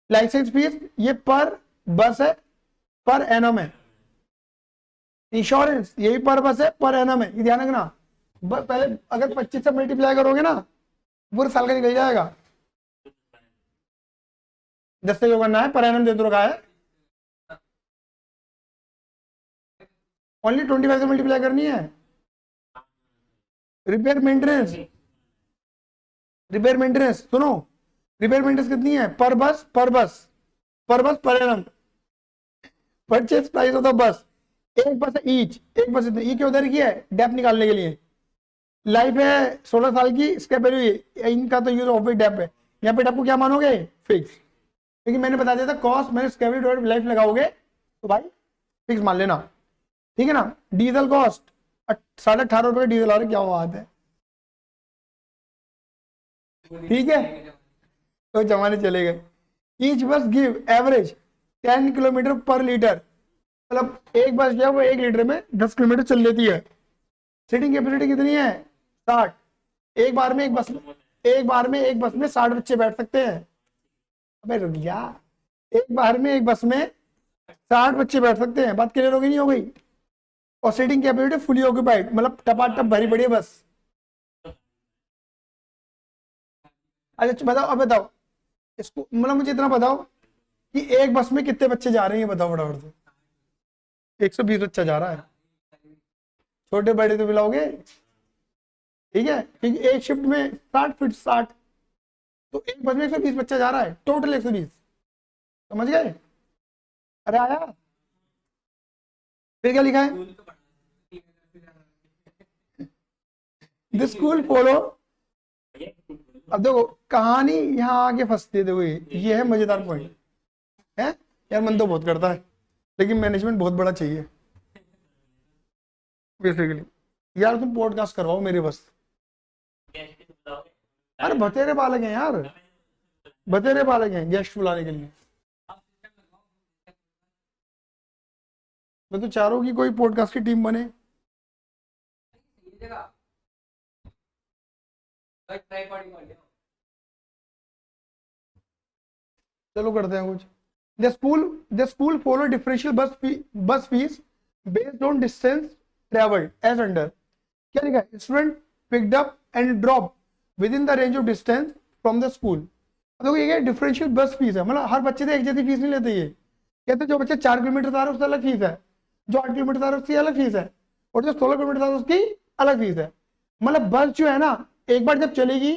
लाइसेंस फीस ये पर बस है, पर एनम है। इंश्योरेंस यही पर बस है, पर एनम है, ये ध्यान रखना। पहले अगर 25 से मल्टीप्लाई करोगे ना, पूरे साल का निकल जाएगा। 10 से जो करना है, पर एनम दे दो रखा है, ओनली 25 से मल्टीप्लाई करनी है। रिपेयर मेंटेनेंस, रिपेयर मेंटेनेंस सुनो, रिपेयर मेंटेनेंस कितनी है? पर बस पर बस पर बस per annum. Purchase price of the बस, एक बस ईच, एक बस इतनी, ये क्यों उधर की है? डेप निकालने के लिए। लाइफ है 16 साल की, इसके वैल्यू ये, इनका तो यूज ऑफ डेप है। यहाँ पे डेप को क्या मानोगे? फिक्स। क्योंकि मैंने बता दिया था कॉस्ट मैंने स्केवरी लाइफ लगाओगे तो भाई फिक्स मान लेना, ठीक है ना। डीजल कॉस्ट 18.5 रुपए डीजल आ रहा है, क्या बात है, ठीक है। तो जमाने चले गए। ईच बस गिव एवरेज 10 किलोमीटर पर लीटर। मतलब एक बस जो है वो 1 लीटर में 10 किलोमीटर चल लेती है। सीटिंग कैपेसिटी कितनी है? 60। एक बार में एक बस में 60 बच्चे बैठ सकते हैं। अबे रुक जा, एक बार में एक बस में 60 बच्चे बैठ सकते हैं, बात क्लियर हो गई नहीं हो गई? और सीटिंग कैपेसिटी फुली ऑक्यूपाइड, मतलब टपाटप भरी पड़ी है बस। अच्छा बताओ, अब बताओ इसको, मतलब मुझे इतना बताओ कि एक बस में कितने बच्चे जा रहे हैं, ये बताओ फटाफट से। 120 बच्चा जा रहा है, छोटे बड़े तो मिलाओगे, ठीक है, क्योंकि एक शिफ्ट में 60 फीट 60, तो एक बस में 120 बच्चा जा रहा है, टोटल 120, समझ गए? अरे आया, फिर क्या लिखा है? स्कूल तो द स्कूल फॉलो, अब देखो कहानी यहाँ आगे फंसती है, देखो ये है मजेदार पॉइंट है यार, मन तो बहुत करता है लेकिन मैनेजमेंट बहुत बड़ा चाहिए बेसिकली। यार तुम पॉडकास्ट करवाओ मेरे बस, अरे बतेरे बालक हैं यार, बतेरे बालक हैं गेस्ट बुलाने के लिए। मैं तो चाह रहा हूँ कि कोई पॉडकास्ट की टीम बने। ये जगह भाई ट्राइपॉड ही कर लिया। चलो करते हैं कुछ। The school follow differential bus fees based on distance travelled as under, क्या लिखा है? Student picked up and drop within the range of distance from the school. देखो ये डिफरेंशियल बस फीस है, मतलब हर बच्चे से एक जैसी फीस नहीं लेते। ये कहते जो बच्चे 4 किलोमीटर से आ रहे हैं उससे अलग फीस है, जो 8 किलोमीटर से आ रहे हैं उसकी अलग फीस है, और जो 16 किलोमीटर से आ रहे हैं उसकी अलग फीस है। मतलब बस जो है ना, एक बार जब चलेगी,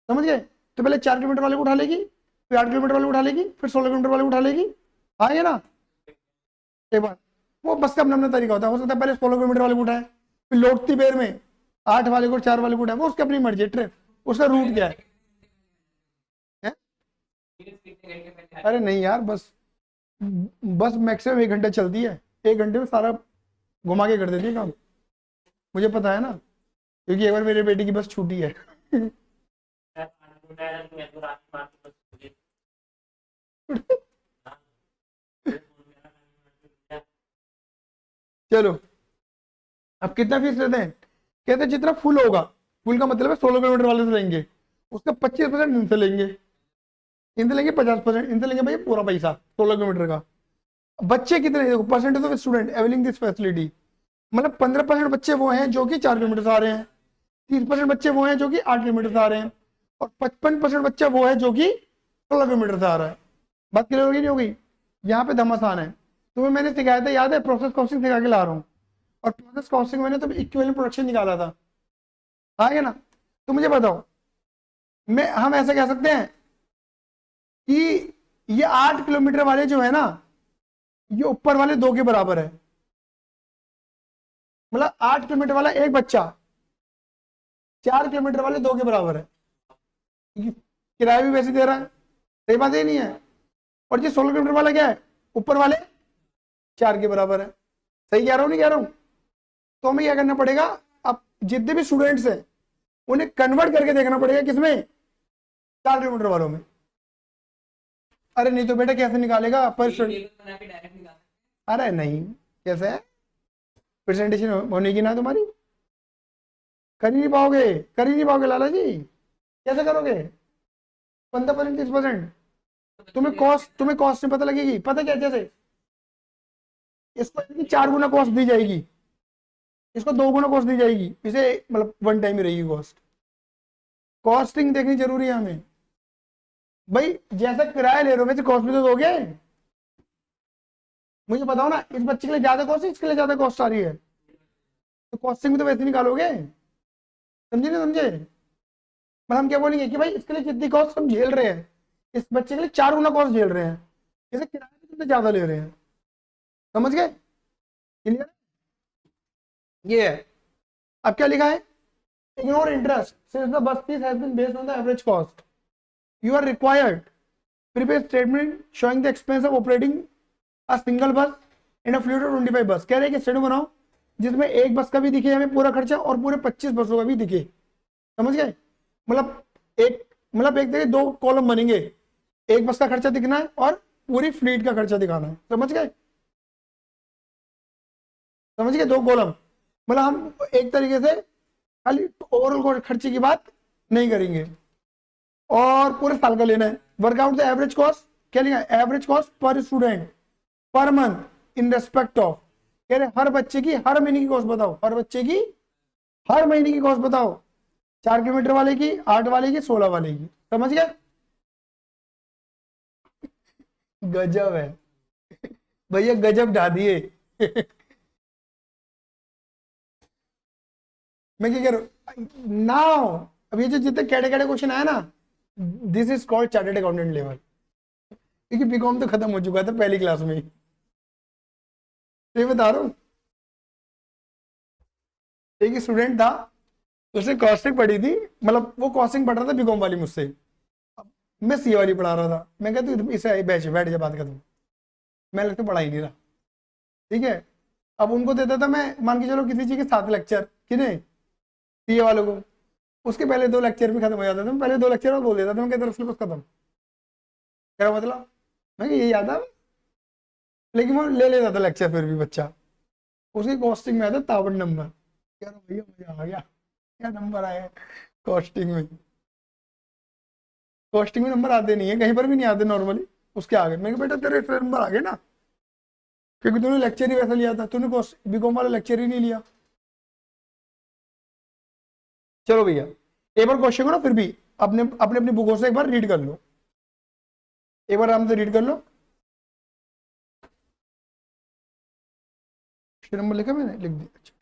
समझ गए, तो पहले 4 किलोमीटर वाले को उठा लेगी, फिर 8 किलोमीटर वाले को उठा लेगी, फिर 16 किलोमीटर वाले को उठा लेगी, आएंगे ना एक बार। वो बस का अपना अपना तरीका होता है, हो सकता है पहले 16 किलोमीटर वाले को उठाए, फिर लौटती बेर में 8 वाले को 4 वाले को उठाए, वो उसकी अपनी मर्जी है, ट्रेन उसका रूट क्या है? अरे नहीं यार, बस बस मैक्सिमम 1 घंटा चलती है, 1 घंटे में सारा घुमा के कर देती है काम, मुझे पता है ना, क्योंकि एक बार मेरे बेटे की बस छूटी है। चलो अब कितना फीस लेते हैं? कहते हैं जितना फुल होगा, फुल का मतलब है 16 किलोमीटर वाले से लेंगे, उसका 25% इनसे लेंगे, इनसे लेंगे 50%, इनसे लेंगे भाई पूरा पैसा 16 किलोमीटर का। बच्चे कितने, देखो percentage of student availing this facility, मतलब 15% बच्चे वो हैं जो कि 4 किलोमीटर से आ रहे हैं, 30% बच्चे वो हैं जो कि 8 किलोमीटर से आ रहे हैं, और 55% बच्चा वो है जो कि 16 किलोमीटर से आ रहा है। बात क्लियर होगी नहीं होगी? यहाँ पे घमासान है। तुम्हें मैंने सिखाया था, याद है? प्रोसेस कॉस्टिंग सिखा के ला रहा हूँ, और प्रोसेस कॉस्टिंग मैंने तो इक्विवेलेंट प्रोडक्शन निकाला था, आगे ना। तो मुझे बताओ, हम ऐसा कह सकते हैं कि ये 8 किलोमीटर वाले जो है ना, ये ऊपर वाले 2 के बराबर है, मतलब 8 किलोमीटर वाला एक बच्चा 4 किलोमीटर वाले 2 के बराबर है, क्योंकि किराया भी वैसे दे रहा है, सही बात ये नहीं है? और ये 16 किलोमीटर वाला क्या है, ऊपर वाले 4 के बराबर है, सही कह रहा हूं नहीं कह रहा हूं? तो हमें क्या करना पड़ेगा, अब जितने भी स्टूडेंट्स हैं उन्हें कन्वर्ट करके देखना पड़ेगा, किसमें? 4 किलोमीटर वालों में। अरे नहीं तो बेटा कैसे निकालेगा पर डायरेक्ट अरे नहीं, कैसे है? प्रेजेंटेशन होने की ना तुम्हारी, कर ही नहीं पाओगे, कर ही नहीं पाओगे लाला जी, कैसे करोगे? 15% 30%, तुम्हें कॉस्ट नहीं पता लगेगी, पता क्या? जैसे इसको 4 गुना कॉस्ट दी जाएगी, इसको 2 गुना कॉस्ट दी जाएगी, इसे मतलब 1 टाइम ही रहेगी कॉस्ट। कॉस्टिंग देखनी जरूरी है हमें भाई, जैसा किराया ले रहे हो वैसे कॉस्ट भी तो दोगे। मुझे बताओ ना, इस बच्चे के लिए ज्यादा कॉस्ट है, इसके लिए ज्यादा कॉस्ट आ रही है, तो कॉस्टिंग भी तो वैसे निकालोगे, समझे नहीं समझे? मतलब हम क्या बोलेंगे कि भाई इसके लिए जितनी कॉस्ट हम झेल रहे हैं, इस बच्चे के लिए 4 गुना कॉस्ट झेल रहे हैं, इसे किराया भी कितने ज्यादा ले रहे हैं, समझ गए? क्लियर? ये है। अब क्या लिखा है? Ignore interest since the bus fees has been based on the average cost, you are required prepare statement showing the expense of operating a single bus in a fleet of 25 बस। कह रहे हैं कि स्टेटमेंट बनाओ जिसमें एक बस का भी दिखे हमें पूरा खर्चा और पूरे 25 बसों का भी दिखे, समझ गए? मतलब एक देखिए 2 कॉलम बनेंगे, एक बस का खर्चा दिखना है और पूरी फ्लीट का खर्चा दिखाना है, समझ गए? 2 कॉलम, मतलब हम एक तरीके से खाली ओवरऑल खर्चे की बात नहीं करेंगे, और पूरे साल का लेना है। वर्कआउट द एवरेज कॉस्ट, क्या लिखा है? Average cost per student per month in respect of, कह रहे हर बच्चे की हर महीने की कॉस्ट बताओ, हर बच्चे की हर महीने की कॉस्ट बताओ, 4 किलोमीटर वाले की, 8 वाले की, 16 वाले की, समझ गए? गजब है भैया, गजब ढा दिए। मैं क्या कह रहा हूँ नाउ, अब ये जो जितने कैटे कैटे क्वेश्चन आया ना, this is called chartered accountant level, क्योंकि बीकॉम तो खत्म हो चुका था पहली क्लास में ही। तो ये बता रहा हूँ, एक स्टूडेंट था, उसने कॉस्टिंग पढ़ी थी, मतलब वो कॉस्टिंग पढ़ रहा था बीकॉम वाली मुझसे, अब मैं सीए वाली पढ़ा रहा था। मैं कहता तू इसे बैठ बैठ जा, बात खत्म। मैं लगता पढ़ा ही नहीं रहा, ठीक है। अब उनको देता था मैं, मान के चलो किसी चीज के 7 लेक्चर, किन्हें, सीए वालों को, उसके पहले 2 लेक्चर भी खत्म हो जाते थे, मैं पहले 2 लेक्चर और बोल देता था, मैं कहता सिलेबस खत्म, क्या मतलब, मैं ये याद है। लेकिन वो ले लेता था लेक्चर फिर भी बच्चा। उसकी कॉस्टिंग में आता ताबड़ नंबर, यार भैया मजा आ गया, क्या नंबर आए कॉस्टिंग में। कॉस्टिंग में नंबर आते नहीं है, कहीं पर भी नहीं आते नॉर्मली, उसके आगे। मैं बेटा तेरे इतने नंबर आ गए ना, क्योंकि तूने लेक्चर ही वैसा लिया था, तूने बीकॉम वाला लेक्चर ही नहीं लिया। चलो भैया, एक बार क्वेश्चन को ना फिर भी अपने अपने अपनी बुकों से एक बार रीड कर लो, एक बार आराम से रीड कर लो। नंबर लिखा मैंने, लिख दिया, अच्छा।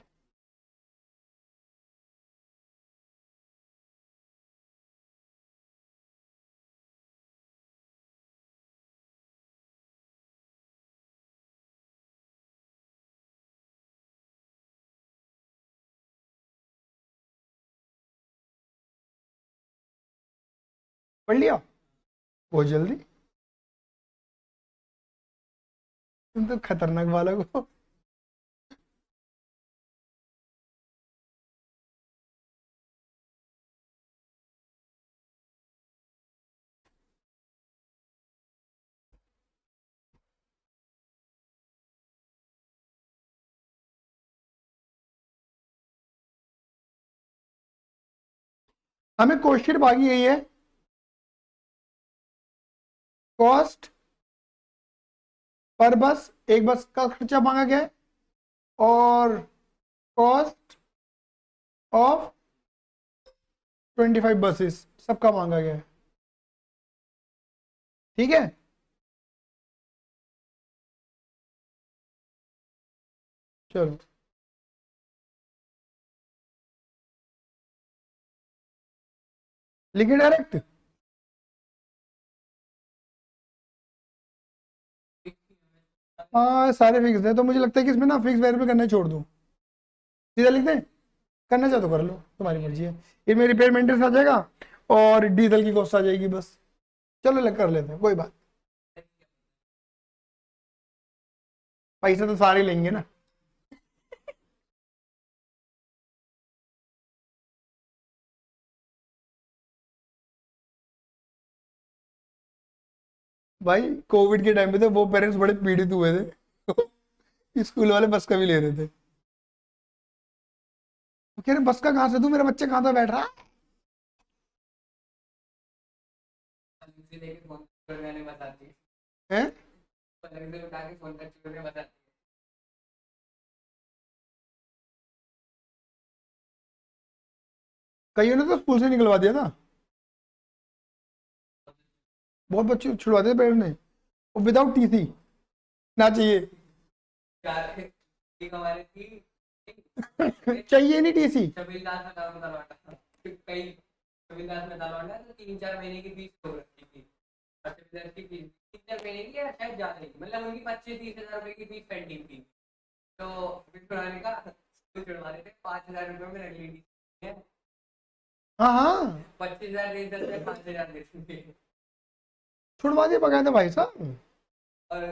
पढ़ लिया बहुत जल्दी, तुम तो खतरनाक बालक हो। हमें क्वेश्चन बाकी यही है, कॉस्ट पर बस, एक बस का खर्चा मांगा गया है, और कॉस्ट ऑफ 25 बसेस सबका मांगा गया है, ठीक है। चलो, लिखे डायरेक्ट। हाँ सारे फिक्स है, तो मुझे लगता है कि इसमें ना फिक्स वेरिफाई करना ही छोड़ दूँ, सीधा लिख दें, करना चाहो तो कर लो, तुम्हारी मर्जी है। इनमें रिपेयर मेंटेनेंस आ जाएगा, और डीजल की कॉस्ट आ जाएगी बस। चलो लग कर लेते हैं, कोई बात। पैसे तो सारे लेंगे ना। भाई कोविड के टाइम पे तो वो पेरेंट्स बड़े पीड़ित हुए थे स्कूल वाले बस का भी ले रहे थे, वो कह रहे बस का कहाँ से दूं, मेरा बच्चा कहाँ था बैठ रहा से लेके फोन करने बताती है, है। पलंग से उठा के फोन करने बताती कईयों ने तो स्कूल से निकलवा दिया था, बहुत बच्चे छुड़वा दिए पेरेंट्स ने, विदाउट टीसी, ना चाहिए। है। यार एक हमारी थी, चाहिए नहीं टीसी। छबीलदास में काम करवाता था, कई छबीलदास में करवाना तो 3-4 महीने की फीस हो रखी थी, और छबीलदास की फीस 3-4 महीने की या शायद ज्यादा ही, मतलब उनकी 25-30 हज़ार रुपए की फीस पेंडिंग थी। तो फिर पुराने का स्कूल छुड़वा रहे थे, 5,000 रुपये में रख ली थी, हाँ हाँ, 25,000 दे देते, 5,000 देते थे। छुड़वा दिया बकायदा भाई साहब। और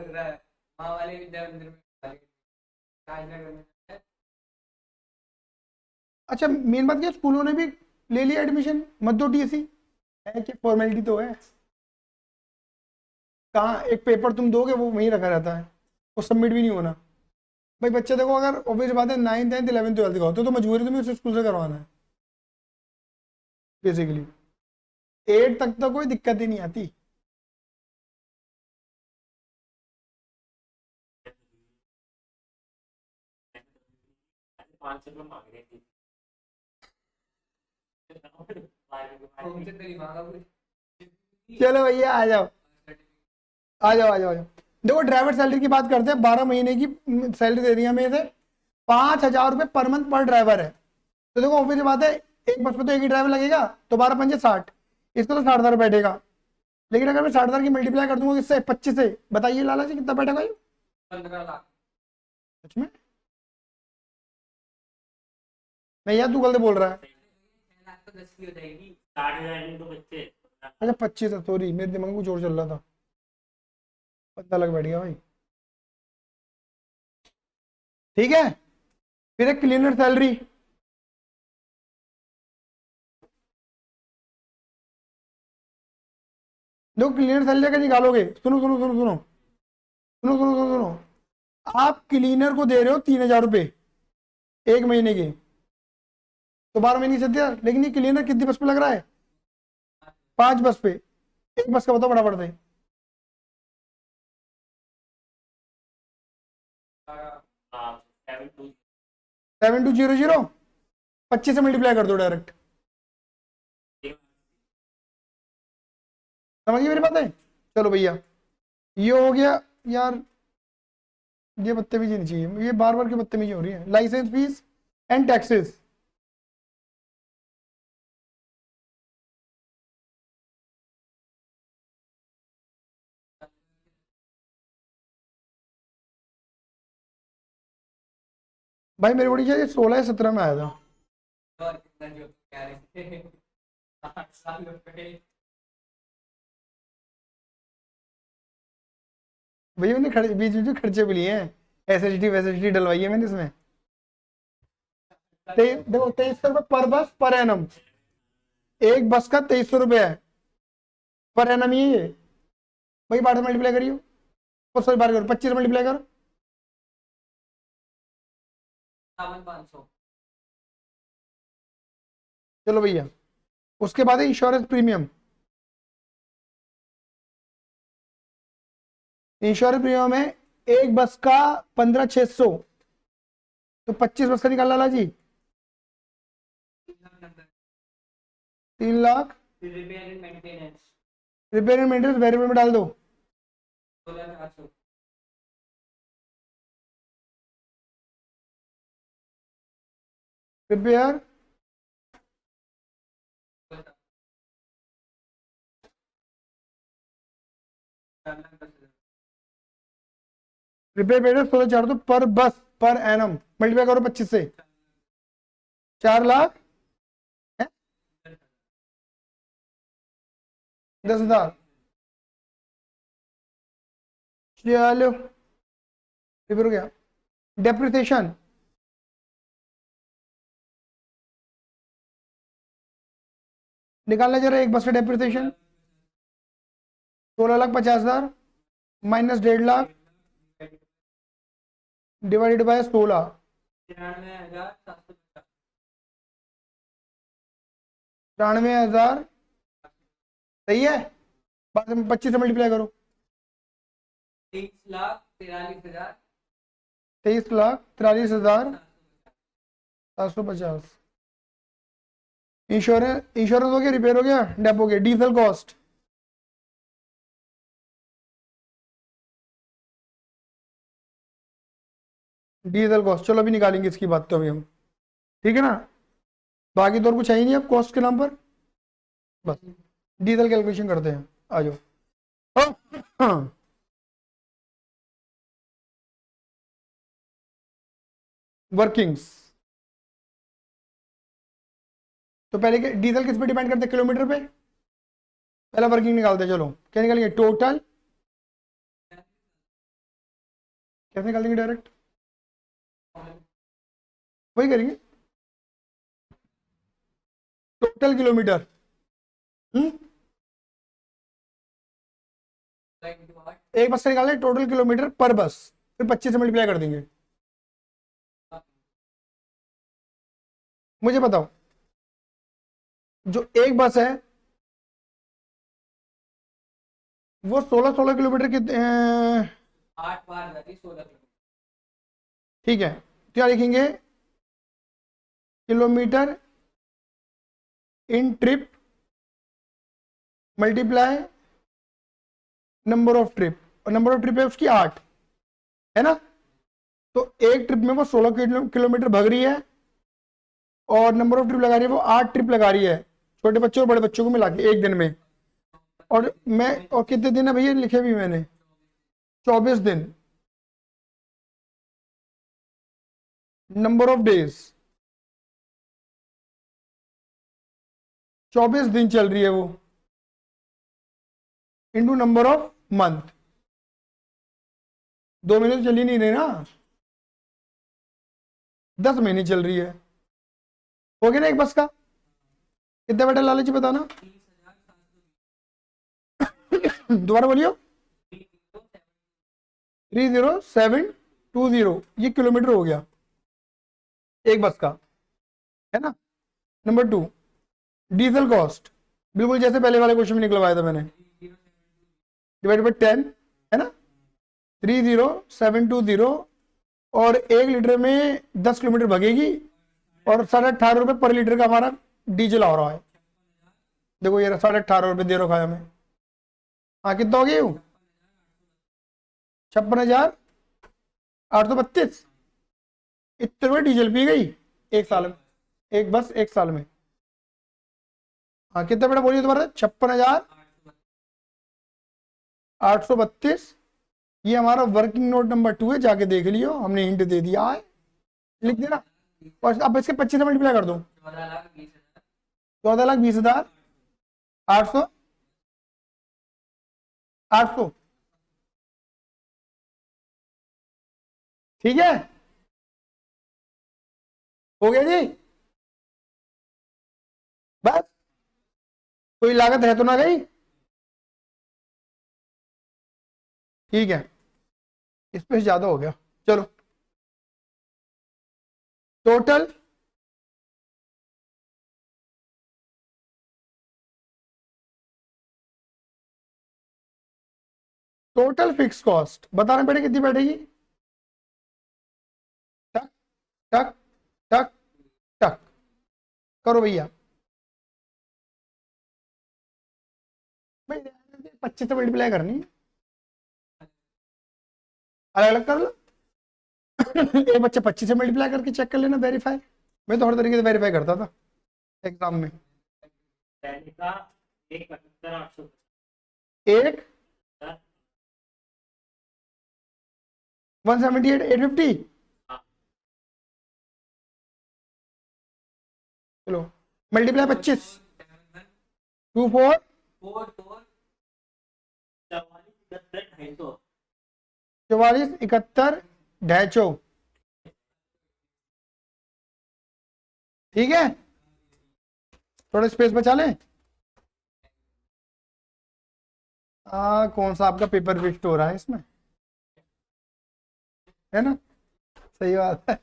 माँ वाले विद्या मंदिर में राजनगर में अच्छा मेन बात क्या, स्कूलों ने भी ले लिया एडमिशन, मत दो टीसी, है कि फॉर्मेलिटी तो है। कहाँ एक पेपर तुम दोगे वो वहीं रखा रहता है, वो सबमिट भी नहीं होना। भाई बच्चे देखो, अगर ऑब्वियस बात है 9th 10th 11th 12th का हो तो मजबूरी तुम्हें उस स्कूल से करवाना है बेसिकली। 8 तक तो कोई दिक्कत ही नहीं आती। उनसे तेरी माँ का कुछ चलो भैया आ जाओ, आ जाओ आ जाओ आ जाओ। देखो ड्राइवर सैलरी की बात करते हैं, 12 महीने की सैलरी दे रही है हमें से, 5,000 रुपये पर मंथ पर ड्राइवर है। तो देखो ऑब्वियस बात है, एक बस पे तो एक ही ड्राइवर लगेगा, तो 12×5 = 60, इसको तो 60,000 बैठेगा। लेकिन अगर मैं 60,000 की मल्टीप्लाई कर दूंगा किससे, 25 से, बताइए लाला जी कितना बैठेगा ये? 15 लाख। सच में? नहीं यार, तू गलत बोल रहा है। 6 लाख तो 10 की हो जाएगी। 60,000 इंटू 25। अच्छा 25 है, सॉरी मेरे दिमाग में कुछ और चल रहा था। 15 लाख बैठ गया भाई। ठीक है, फिर एक क्लीनर सैलरी। देखो क्लीनर सैलरी अगर निकालोगे, सुनो सुनो सुनो सुनो सुनो सुनो सुनो सुनो, आप क्लीनर को दे रहे हो 3,000 रुपये एक महीने के, तो 12 महीने की 7,000। लेकिन ये क्लीनर कितनी बस पे लग रहा है? 5 बस पे। एक बस का बताओ बड़ा पड़ता है। 7200, 25 से मल्टीप्लाई कर दो डायरेक्ट। समझिए मेरी बात है? चलो भैया, ये हो गया। यार ये बदतमीजी नहीं चाहिए, ये बार बार की बदतमीजी हो रही है। लाइसेंस फीस एंड टैक्सेस, भाई मेरी बड़ी शायद 16 या 17 में आया था। और कितना जो कह रहे थे 8 साल रुपए। भैया मैंने बीच बीच में खर्चे भी लिए हैं, एसएसडी वैसेसडी डलवाई है मैंने इसमें। देखो 2300 रुपये पर बस पर एनम, एक बस का 2300 रुपये है पर एनम ही है ये। भाई 12 से मल्टीप्लाई करियो, सॉरी बार करो, 25 से मल्टीप्लाई करो। 500। चलो भैया, उसके बाद है इंश्योरेंस प्रीमियम। इंश्योरेंस प्रीमियम है एक बस का 15,600, तो 25 बस का निकाल ला जी, 3 lakh. Repair and maintenance repair and maintenance variable में डाल दो। 16,400। रिपेयर रिपेयर मेंटेनेंस 16,400 पर बस पर एनम, मल्टीप्लाई करो 25 से, 4,10,000। चलो रिपेयर हो गया। डेप्रिसिएशन, निकालना जरा एक बस का depreciation. 16,50,000 minus 1.5 lakh divided by 16, 93,750। 93,000। सही है, बाद में 25 से मल्टीप्लाई करो। 23,43,000। 23,43,750। इंश्योरेंस हो गया, रिपेयर हो गया, डेप हो गया। डीजल कॉस्ट, डीजल कॉस्ट चलो अभी निकालेंगे इसकी बात तो अभी हम, ठीक है ना। बाकी तो और कुछ है ही नहीं अब कॉस्ट के नाम पर, बस डीजल कैलकुलेशन करते हैं, आ जाओ। हाँ, वर्किंग्स। तो पहले के डीजल किस पे डिपेंड करते हैं? किलोमीटर पे। पहला वर्किंग निकालते हैं, चलो क्या निकालेंगे? टोटल, कैसे निकाल देंगे? डायरेक्ट वही करेंगे, टोटल किलोमीटर। एक बस से निकालेंगे टोटल किलोमीटर पर बस, फिर 25 से मल्टीप्लाई कर देंगे। मुझे बताओ, जो एक बस है वो 16-16 किलोमीटर की 8 बार जाती 16 किलोमीटर। ठीक है, तो क्या लिखेंगे? Kilometre in trip multiply number of trip. और नंबर ऑफ ट्रिप है उसकी 8, है ना। तो एक ट्रिप में वो 16 किलोमीटर भाग रही है और नंबर ऑफ ट्रिप लगा रही है वो 8 ट्रिप लगा रही है, छोटे बच्चों और बड़े बच्चों को मिला के एक दिन में। और कितने दिन है भैया लिखे भी मैंने, 24 दिन। नंबर ऑफ डेज 24 दिन चल रही है वो, इंटू नंबर ऑफ मंथ, 2 महीने तो चल ही नहीं रहे ना, 10 महीने चल रही है। हो गया ना एक बस का। कितना बेटा लालच बताना, दोबारा बोलियो। 30720, ये किलोमीटर हो गया एक बस का, है ना। नंबर 2, डीजल कॉस्ट, बिल्कुल जैसे पहले वाले क्वेश्चन में निकलवाया था मैंने, डिवाइड बाई 10, है ना। 30720 और 1 लीटर में 10 किलोमीटर भगेगी और 18.5 रुपये पर लीटर का हमारा डीजल आ रहा है। देखो ये 18.5 रुपये दे रखा है हमें। हाँ कितना हो गया, 56,832, इतने रुपये डीजल पी गई एक साल में, एक बस एक साल में। हाँ कितना बेटा बोलिए दोबारा, 56,832। ये हमारा वर्किंग नोट नंबर 2 है, जाके देख लियो, हमने हिंट दे दिया है, लिख देना। और अब इसके 25 से मल्टीप्लाई कर दो, 14,20,000, 800, 800, ठीक है। हो गया जी, बस कोई लागत है तो ना गई, ठीक है। इस पे ज्यादा हो गया, चलो। टोटल टोटल फिक्स कॉस्ट बताना पड़ेगी, कितनी बैठेगी, टक टक टक टक करो भैया। भाई 25 से मल्टीप्लाई करनी है, अलग अलग कर लो। एक बच्चा 25 से मल्टीप्लाई करके चेक कर लेना, वेरीफाई। मैं तो हर तरीके से वेरीफाई करता था एग्जाम में। पहले का 1,75,800, एक 178,850, चलो मल्टीप्लाई 25, 24, 44, 71, 241, ठीक है। थोड़ा स्पेस बचा लें। कौन सा आपका पेपर वेस्ट हो रहा है इसमें, है ना, सही बात है।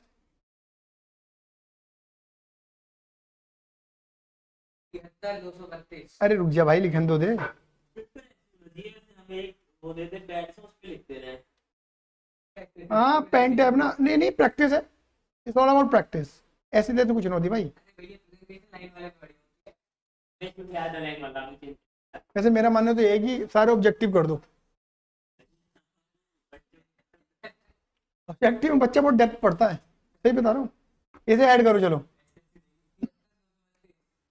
73,232। अरे रुक जा भाई, लिखन दो दे। हमें वो देते बैग से, उस पे लिखते रहे। हाँ पेन टैब ना, नहीं नहीं प्रैक्टिस है, इट्स ऑल अबाउट प्रैक्टिस, ऐसे दे तो कुछ नहीं होती भाई। लाइन वाले पढ़े होते हैं। मैं क्यों याद है लाइन वाला मुझे। वैसे मेरा मानना तो ये है कि सारे ऑब्जेक्टिव कर दो, ऑब्जेक्टिव में बच्चा बहुत डेप्थ पढ़ता है, सही बता रहा हूँ। इसे ऐड करो चलो,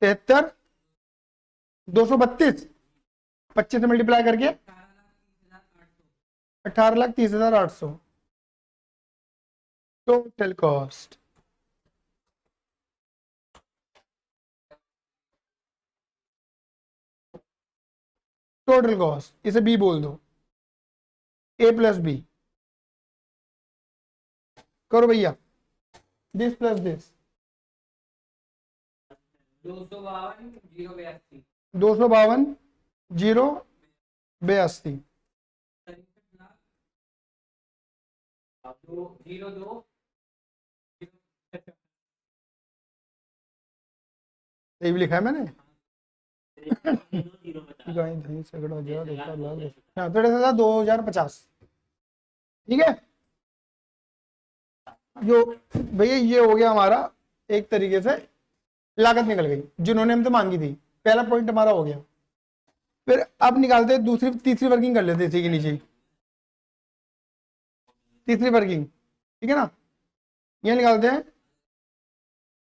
73,232, 25 से मल्टीप्लाई करके 18,30,800 टोटल कॉस्ट। टोटल कॉस्ट इसे बी बोल दो, ए प्लस बी करो भैया, दिस प्लस दिस, 252,082। 252,082, दो 02। सही भी लिखा है मैंने। 2 बचा। 2,50, ठीक है। जो भैया ये हो गया हमारा एक तरीके से लागत निकल गई जिन्होंने हमसे मांगी थी, पहला पॉइंट हमारा हो गया। फिर अब निकालते दूसरी तीसरी वर्किंग कर लेते इसी के नीचे ही। तीसरी वर्किंग, ठीक है ना। ये निकालते हैं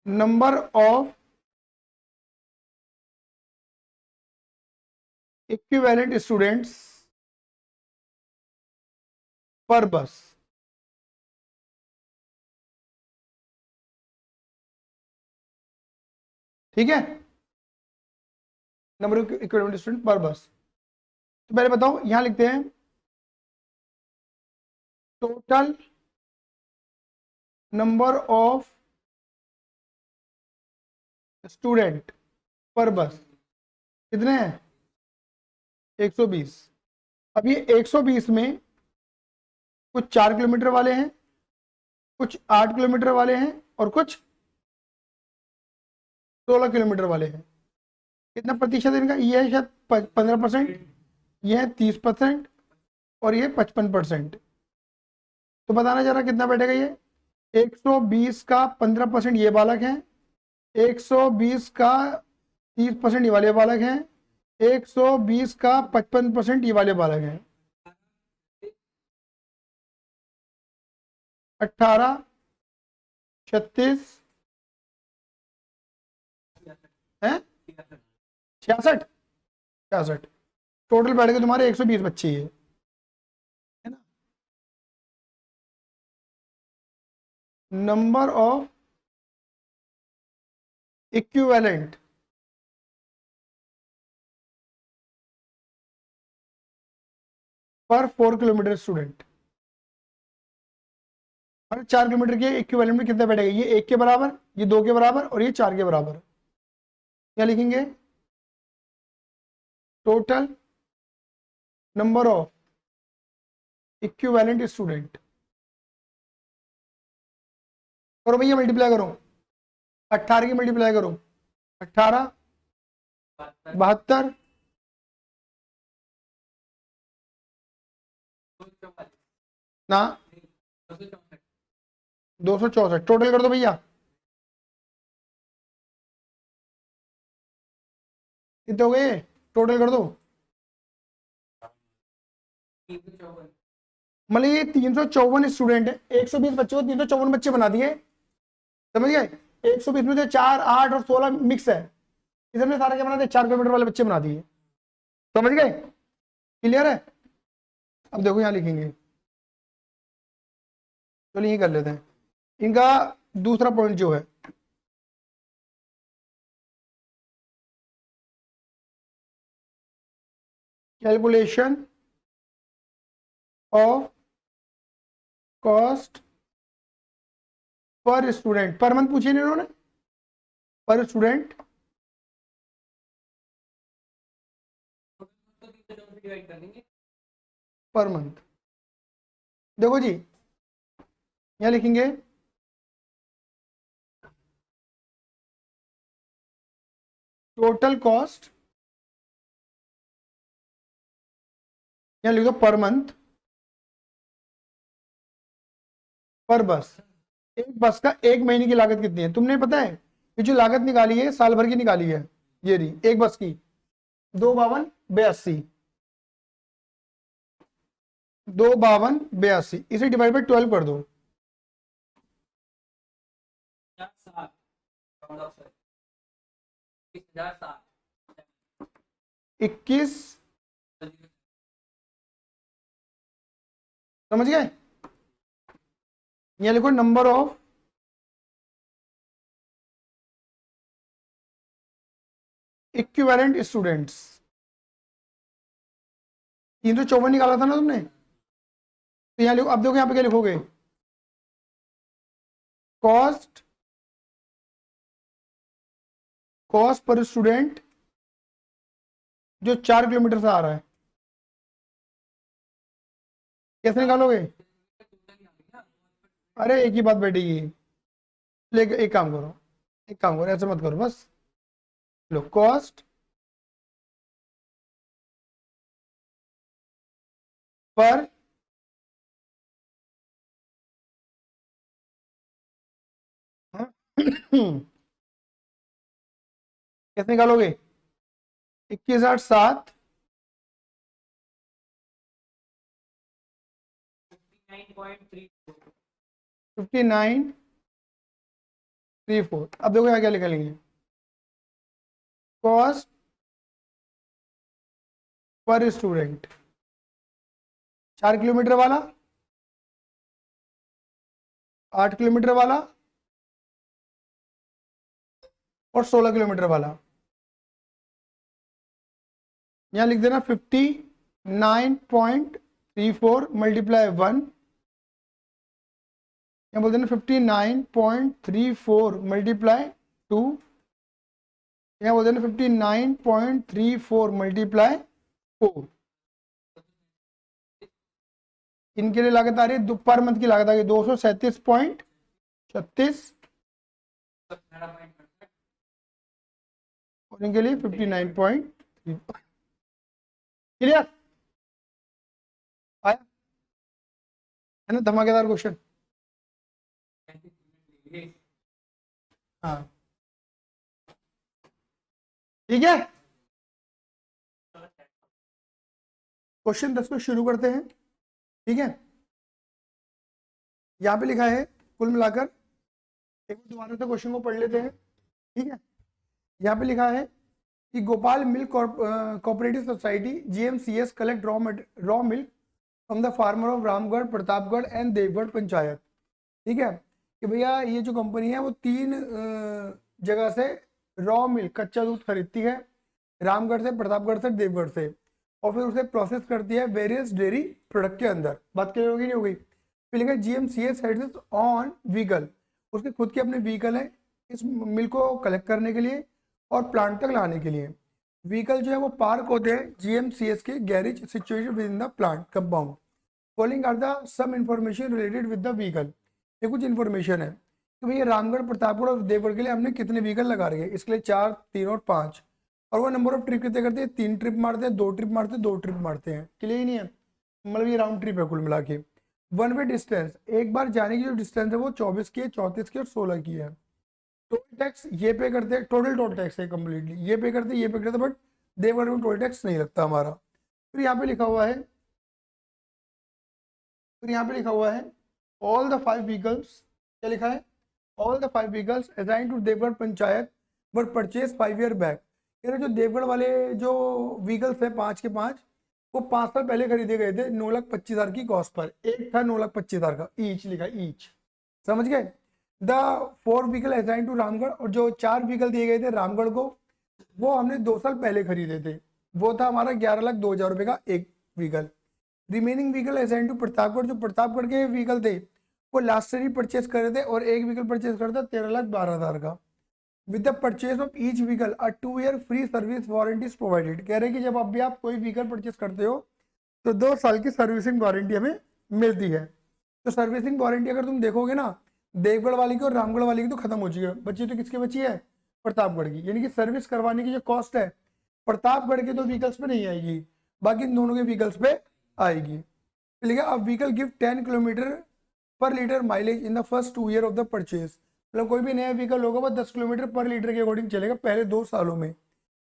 नंबर ऑफ इक्विवेलेंट स्टूडेंट्स पर बस। ठीक है, नंबर ऑफ इक्विवेलेंट स्टूडेंट पर बस। तो पहले बताओ, यहां लिखते हैं टोटल नंबर ऑफ स्टूडेंट पर बस कितने हैं, 120। अब ये 120 में कुछ 4 किलोमीटर वाले हैं, कुछ 8 किलोमीटर वाले हैं और कुछ 16 किलोमीटर वाले हैं। कितना प्रतिशत इनका, ये है शायद 15%, ये है 30% और ये 55%। तो बताना जरा कितना बैठेगा ये। 120 का 15% ये बालक है, 120 का 30% ये वाले बालक हैं, 120 का 55% ये वाले बालक हैं। 18, 36 है, 66, 66 टोटल बैठ के तुम्हारे 120 बच्चे ही है ना। नंबर ऑफ इक्विवेलेंट पर 4 किलोमीटर स्टूडेंट। हर 4 किलोमीटर के इक्विवेलेंट में कितना बैठेगा, ये 1 के बराबर, ये 2 के बराबर और ये 4 के बराबर। क्या लिखेंगे, total number of equivalent student. करो भैया मल्टीप्लाई करो, 18 की मल्टीप्लाई करो, 18 72 ना 264। टोटल कर दो भैया, कितने हो गए, टोटल कर दो। मतलब ये 354 स्टूडेंट है, 120 बच्चे को 354 बच्चे बना दिए, समझ गए। 120 में से 4, 8 और 16 मिक्स है, इसमें सारे क्या बना दिए, 4 किलोमीटर वाले बच्चे बना दिए, समझ गए, क्लियर है। अब देखो यहां लिखेंगे, चलिए ये कर लेते हैं इनका दूसरा पॉइंट जो है, calculation of cost per student. Per month पूछे नहीं इन्होंने, पर स्टूडेंट डिवाइड कर देंगे। Per month. देखो जी यहां लिखेंगे टोटल कॉस्ट, यहां लिख दो पर मंथ पर बस। एक बस का एक महीने की लागत कितनी है तुमने पता है, ये जो लागत निकाली है साल भर की निकाली है, ये रही एक बस की 25282, 25282, इसे डिवाइड बाई 12 कर दो। 21, समझ गए। यहां लिखो नंबर ऑफ इक्विवेलेंट स्टूडेंट्स। 354 निकाला था ना तुमने, तो यहां लिखो, अब देखो यहां पे क्या लिखोगे, कॉस्ट, कॉस्ट पर स्टूडेंट जो 4 किलोमीटर से आ रहा है, कैसे निकालोगे। अरे एक ही बात बैठेगी, लेकिन एक काम करो, एक काम करो, ऐसे मत करो, बस लो कॉस्ट पर कैसे निकालोगे, 21,807 59.34 59.34। अब देखो यहाँ क्या लिखा लेंगे, कॉस्ट पर स्टूडेंट। 4 किलोमीटर वाला, 8 किलोमीटर वाला और 16 किलोमीटर वाला। यहाँ लिख देना 59.34 मल्टीप्लाई 1, यहाँ बोल देना 59.34 मल्टीप्लाई 2, यहाँ बोल देना 59.34 मल्टीप्लाई 4। इनके लिए लागत आ रही है, पर मंथ की लागत आ गई 237.36 और इनके लिए 59.3। क्लियर आया है ना, धमाकेदार क्वेश्चन। हाँ ठीक है, क्वेश्चन 10 को शुरू करते हैं। ठीक है, यहाँ पे लिखा है, कुल मिलाकर एक बार दोबारा से क्वेश्चन को पढ़ लेते हैं। ठीक है, यहाँ पे लिखा है कि Gopal milk cooperative society GMCS collect raw milk from the farmer of Ramgarh, Pratapgarh and Devgarh panchayat. ठीक है, कि भैया ये जो कंपनी है वो 3 जगह से रॉ मिल्क कच्चा दूध खरीदती है, रामगढ़ से, प्रतापगढ़ से, देवगढ़ से, और फिर उसे प्रोसेस करती है वेरियस डेयरी प्रोडक्ट के अंदर। बात क्लियर होगी नहीं हो गई? फिर लिखा GMCS हेड्स ऑन व्हीकल, उसके खुद के अपने व्हीकल है इस मिल्क को कलेक्ट करने के लिए और प्लांट तक लाने के लिए। व्हीकल जो है वो पार्क होते हैं GMCS के garage situated within the plant compound. Following are the some information related with the vehicle. ये कुछ इन्फॉर्मेशन है कि भैया रामगढ़, प्रतापगढ़ और देवगढ़ के लिए हमने कितने व्हीकल लगा रखे हैं। इसके लिए 4, 3 और 5, और वो नंबर ऑफ ट्रिप कितने करते हैं, 3 ट्रिप मारते हैं, 2 ट्रिप मारते हैं, 2 ट्रिप मारते हैं। क्लियर ही नहीं है, मतलब ये राउंड ट्रिप है कुल मिला के। वन वे डिस्टेंस, एक बार जाने की जो डिस्टेंस है वो 24 की है, 34 की और 16 की है। टोल टैक्स ये पे करते हैं, टोटल टैक्स है कम्प्लीटली, ये पे करते हैं, ये पे करते हैं, बट देवगढ़ में टोल टैक्स नहीं लगता हमारा। फिर यहाँ पे लिखा हुआ है, ऑल द 5 व्हीकल्स, क्या लिखा है, all the 5 vehicles assigned to Devgarh panchayat but purchase 5 year back. जो देवगढ़ वाले जो व्हीकल्स है 5 के 5, वो 5 साल पहले खरीदे गए थे 9,25,000 की कॉस्ट पर। एक था 9,25,000 का, ईच लिखा, ईच, समझ गए। The 4 vehicle assign to Ramgarh, और जो 4 व्हीकल दिए गए थे रामगढ़ को, वो हमने 2 साल पहले खरीदे थे, वो था हमारा 11,02,000 रुपये का एक vehicle. Remaining vehicle assign to Pratapgarh, जो प्रतापगढ़ के व्हीकल थे वो लास्ट ईयर ही परचेज करे थे, और एक व्हीकल परचेज करता 13,12,000 का। With the purchase of each vehicle a 2 year free service warranty is provided. कह रहे हैं कि जब अब भी आप कोई व्हीकल परचेज करते हो तो 2 साल की सर्विसिंग वारंटी हमें मिलती है। तो सर्विसिंग वारंटी अगर तुम देखोगे ना, देवगढ़ वाली की और रामगढ़ वाली की तो खत्म हो चुकी है, बची तो किसकी बची है, प्रतापगढ़ की। यानी कि सर्विस करवाने की जो कॉस्ट है प्रतापगढ़ के तो व्हीकल्स पे नहीं आएगी, बाकी इन दोनों के व्हीकल्स पे आएगी। लिखा अब व्हीकल गिव 10 किलोमीटर पर litre mileage in the first 2 year of the purchase. मतलब कोई भी नया व्हीकल होगा वो 10 किलोमीटर पर लीटर के अकॉर्डिंग चलेगा पहले 2 सालों में,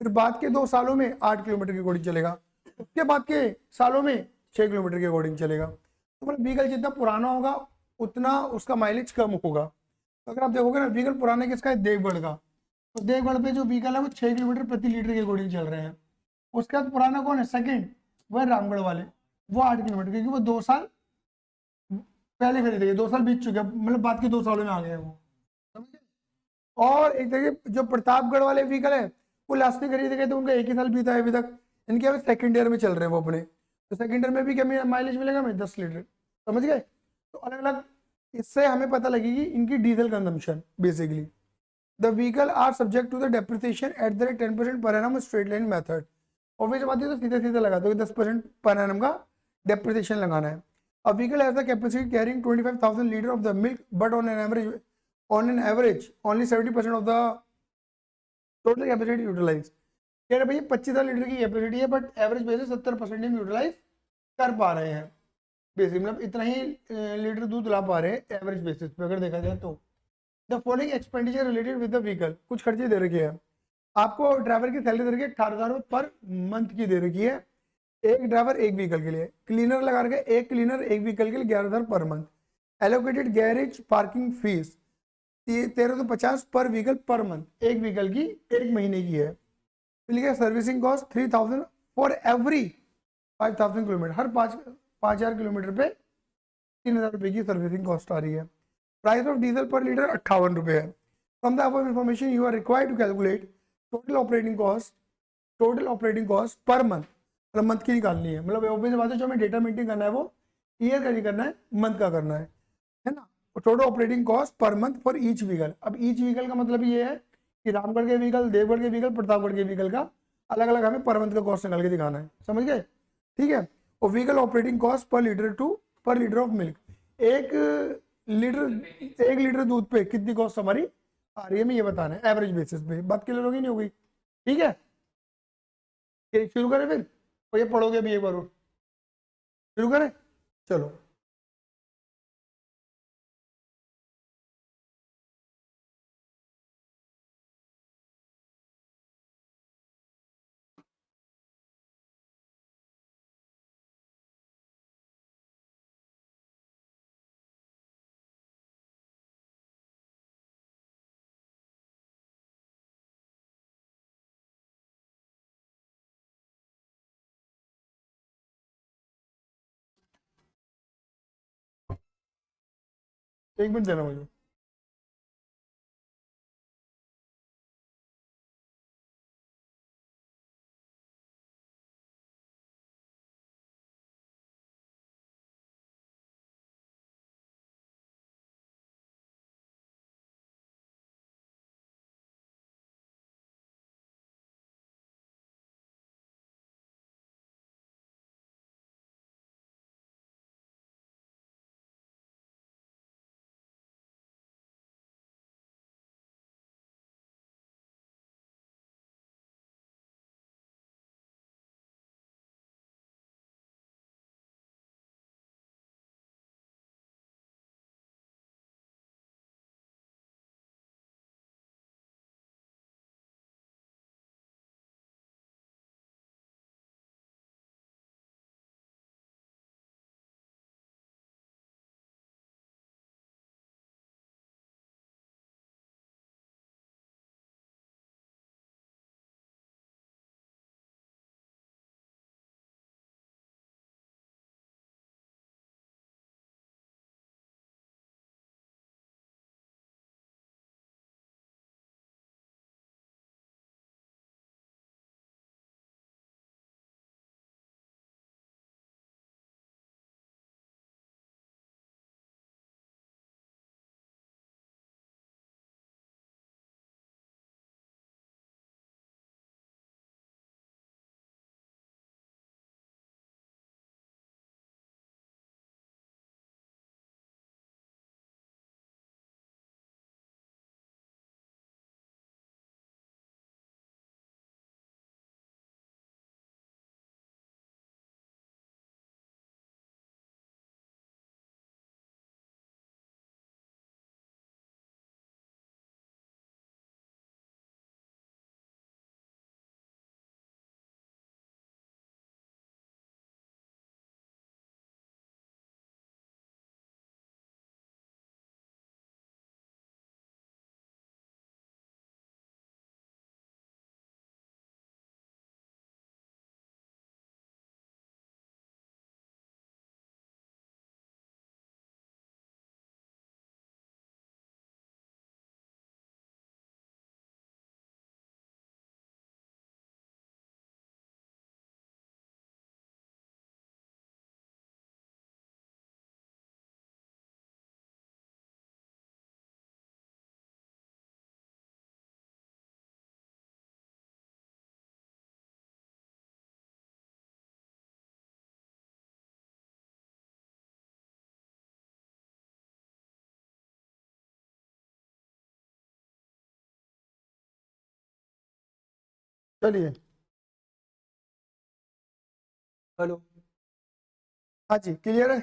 फिर बाद के 2 सालों में 8 किलोमीटर के अकॉर्डिंग चलेगा, उसके बाद के सालों में 6 किलोमीटर के अकॉर्डिंग चलेगा। तो मतलब व्हीकल जितना पुराना होगा उतना उसका माइलेज कम होगा। तो अगर आप देखोगे ना, व्हीकल पुराना किसका है, देवगढ़ का, तो देवगढ़ पे जो व्हीकल है वो 6 किलोमीटर प्रति लीटर के अकॉर्डिंग चल रहे हैं। उसके बाद पुराना कौन है, सेकेंड, वह रामगढ़ वाले, वो 8 किलोमीटर, क्योंकि वो 2 साल पहले खरीदे गए, 2 साल बीत चुके हैं, मतलब बाद के 2 सालों में आ गए हैं वो, समझे। और एक देखिए जो प्रतापगढ़ वाले व्हीकल है वो लास्ट में खरीदे गए थे, उनका 1 ही साल बीता है अभी तक, इनके अभी सेकंड ईयर में चल रहे हैं वो अपने, तो सेकंड ईयर में भी क्या माइलेज मिलेगा हमें, 10 लीटर, समझ गए। तो अलग अलग इससे हमें पता लगेगी इनकी diesel consumption. Basically the vehicle are subject to the depreciation at the rate 10% per annum straight line method. Obvious बात है, तो सीधे सीधे लगा दो 10% पर एनम का डेप्रिसिएशन लगाना है। A vehicle has the capacity carrying 25,000 liters of the milk, but on an average, only 70% of the total capacity utilized. कह रहे भैया 25,000 लीटर की कैपेसिटी है, बट एवरेज बेसिस 70% हम यूटिलाइज कर पा रहे हैं। बेसिक मतलब इतना ही लीटर दूध ला पा रहे हैं एवरेज बेसिस पे अगर देखा जाए तो। The following expenditure related with the vehicle, कुछ खर्चे दे रखे हैं आपको। ड्राइवर की सैलरी दे रखी है 18,000 रुपये पर मंथ की दे रखी है। एक ड्राइवर एक व्हीकल के लिए, क्लीनर लगा रखे एक क्लीनर एक व्हीकल के लिए 11,000 per month. Allocated garage parking fees 1350 पर व्हीकल पर मंथ, एक व्हीकल की एक महीने की है। फिर लिखा servicing cost 3000 for every 5000 kilometre, हर 5,000 किलोमीटर पे 3,000 रुपये की सर्विसिंग कॉस्ट आ रही है। Price of diesel per litre 58 रुपये है। From the above information you are required to calculate total operating cost per month, मतलब मंथ की निकालनी है। मतलब ऑब्वियस बात है, जो हमें डेटा मेंटेन करना है वो ईयर का नहीं करना है, मंथ का करना है ना। Total operating cost per month for each vehicle. अब ईच व्हीकल का मतलब ये है कि रामगढ़ के व्हीकल, देवगढ़ के व्हीकल, प्रतापगढ़ के व्हीकल का अलग अलग हमें पर मंथ का कॉस्ट निकाल के दिखाना है, समझ गए? ठीक है। और व्हीकल ऑपरेटिंग कॉस्ट पर लीटर ऑफ मिल्क, एक लीटर दूध पे कितनी कॉस्ट हमारी आ रही है, हमें ये बताना है एवरेज बेसिस पे। बात क्लियर होगी नहीं होगी? ठीक है, शुरू करें फिर, और ये पढ़ोगे अभी एक बार और, शुरू करें, चलो। एक मिनट देना मुझे। चलिए, हेलो, हाँ जी, क्लियर है?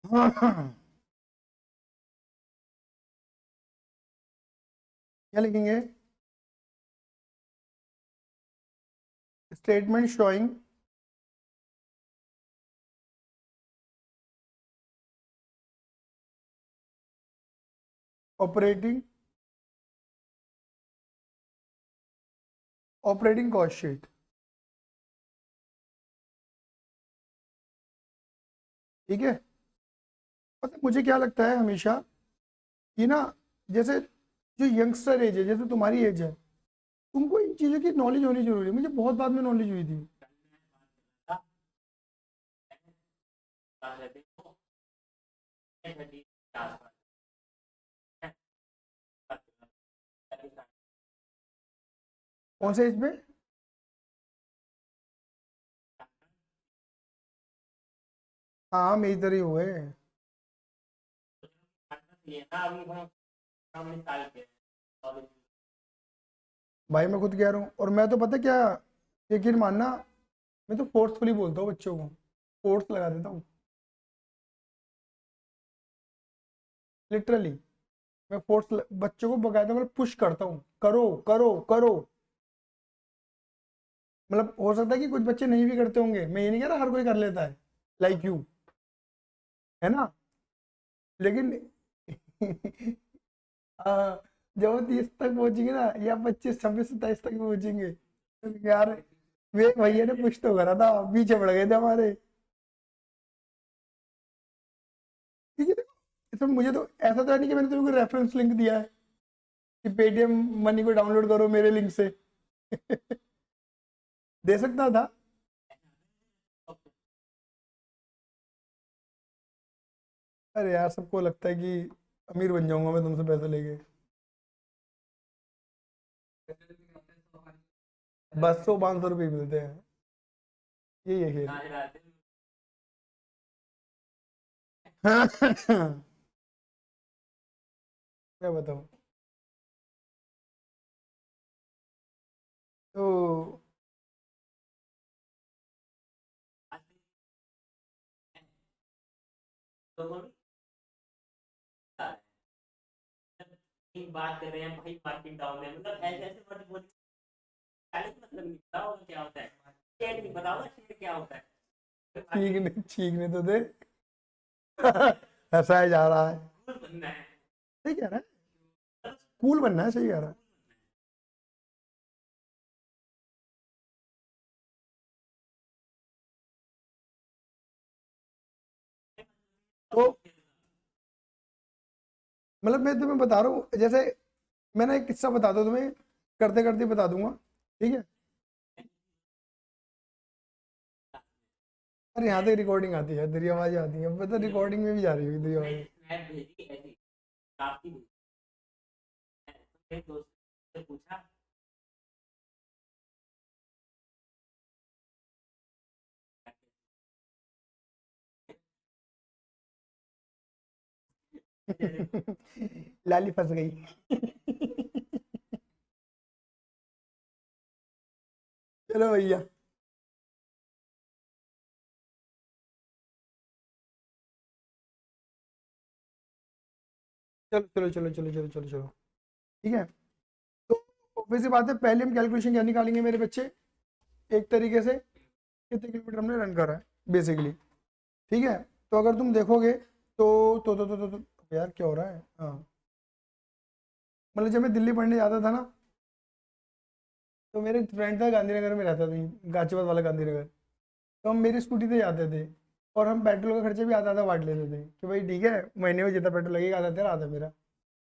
हाँ हाँ। क्या लिखेंगे? Statement showing operating cost sheet. ठीक है, पता है मुझे क्या लगता है हमेशा कि ना, जैसे जो यंगस्टर एज है, जैसे तुम्हारी एज है, तुमको इन चीज़ों की नॉलेज होनी जरूरी है। मुझे बहुत बाद में नॉलेज हुई थी। कौन से एज पे? हाँ मेरी तरह ही हुए। भाई मैं खुद कह रहा हूँ, और मैं तो पता क्या, यकीन मानना, मैं तो फोर्सफुली बोलता हूँ बच्चों को, फोर्स लगा देता हूँ लिटरली। मैं फोर्स बच्चों को बकायदा मतलब पुश करता हूँ, करो करो करो। मतलब हो सकता है कि कुछ बच्चे नहीं भी करते होंगे, मैं ये नहीं कह रहा हर कोई कर लेता है, लाइक यू, है ना, लेकिन आ, जब वो 30 तक पहुंचेंगे ना, या 25 26 27 तक पहुंचेंगे, तो यार वे भैया ने पुश तो करा था, पीछे पड़ गए थे हमारे। ठीक है, इसमें मुझे तो ऐसा तो है नहीं कि मैंने तुमको रेफरेंस लिंक दिया है कि पेटीएम मनी को डाउनलोड करो मेरे लिंक से। दे सकता था। अरे यार सबको लगता है कि अमीर बन जाऊंगा मैं तुमसे पैसे लेके। बस 100 500 रुपये मिलते हैं, यही है खेल। क्या बताऊँ। तो बात कर रहे हैं भाई, मार्केट डाउन है, मतलब ऐसे ऐसे वर्ड बोल, मतलब नहीं पता होगा क्या होता है, शेयर नहीं पता होगा शेयर क्या होता है। छींकने तो दे। हंसाया जा रहा है। बनना है, सही कह रहा है, कूल बनना है, सही कह रहा है। तो मतलब मैं तुम्हें बता रहा हूँ, जैसे मैंने एक किस्सा बता दो तुम्हें, करते करते बता दूंगा। ठीक है, अरे यहाँ तक रिकॉर्डिंग आती है, तेरी आवाज़ें आती है, पता रिकॉर्डिंग में भी जा रही होगी तेरी आवाज़ें। स्नैप भेजी ऐसी काफी भेजी, मेरे दोस्त से पूछा लाली फंस गई। चलो भैया, चलो चलो चलो चलो चलो चलो चलो। ठीक है, तो obvious सी बात है, पहले हम कैलकुलेशन क्या निकालेंगे मेरे बच्चे, एक तरीके से कितने किलोमीटर हमने रन करा है बेसिकली। ठीक है, तो अगर तुम देखोगे तो यार क्या हो रहा है, हाँ, मतलब जब मैं दिल्ली पढ़ने जाता था ना, तो मेरे फ्रेंड था गांधीनगर में रहता था, गाजियाबाद वाला गांधीनगर। तो हम मेरी स्कूटी से जाते थे, और हम पेट्रोल का खर्चा भी आधा आधा बांट लेते थे कि भाई ठीक है, महीने में जितना पेट्रोल लगेगा आधा तेरा आधा मेरा।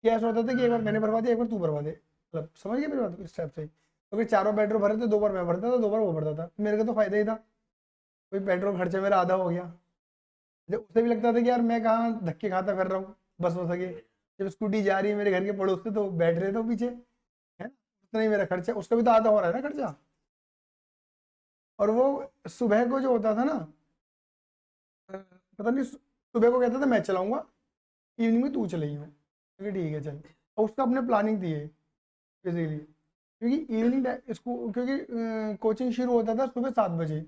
ये ऐसा होता था कि एक बार मैंने भरवा दिया, एक बार तू भरवा दे, मतलब समझ गए मेरी बात इस टाइप से। तो फिर चारों पेट्रोल भरे थे, 2 बार मैं भरता था, 2 बार वो भरता था, मेरे को तो फायदा ही था, भाई पेट्रोल खर्चा मेरा आधा हो गया। जब उसे भी लगता था कि यार मैं कहाँ धक्के खाता फिर रहा हूँ बस हो सके, जब स्कूटी जा रही है मेरे घर के पड़ोस से तो बैठ रहे थे वो पीछे, है ना, उतना ही मेरा खर्चा, उसका भी तो आधा हो रहा है ना खर्चा। और वो सुबह को जो होता था ना, पता नहीं सुबह को कहता था मैं चलाऊंगा, इवनिंग में तू चलेगी, मैं ठीक है चल। और उसका अपने प्लानिंग थी बेसिकली, क्योंकि इवनिंग इसको, क्योंकि कोचिंग शुरू होता था सुबह 7 बजे,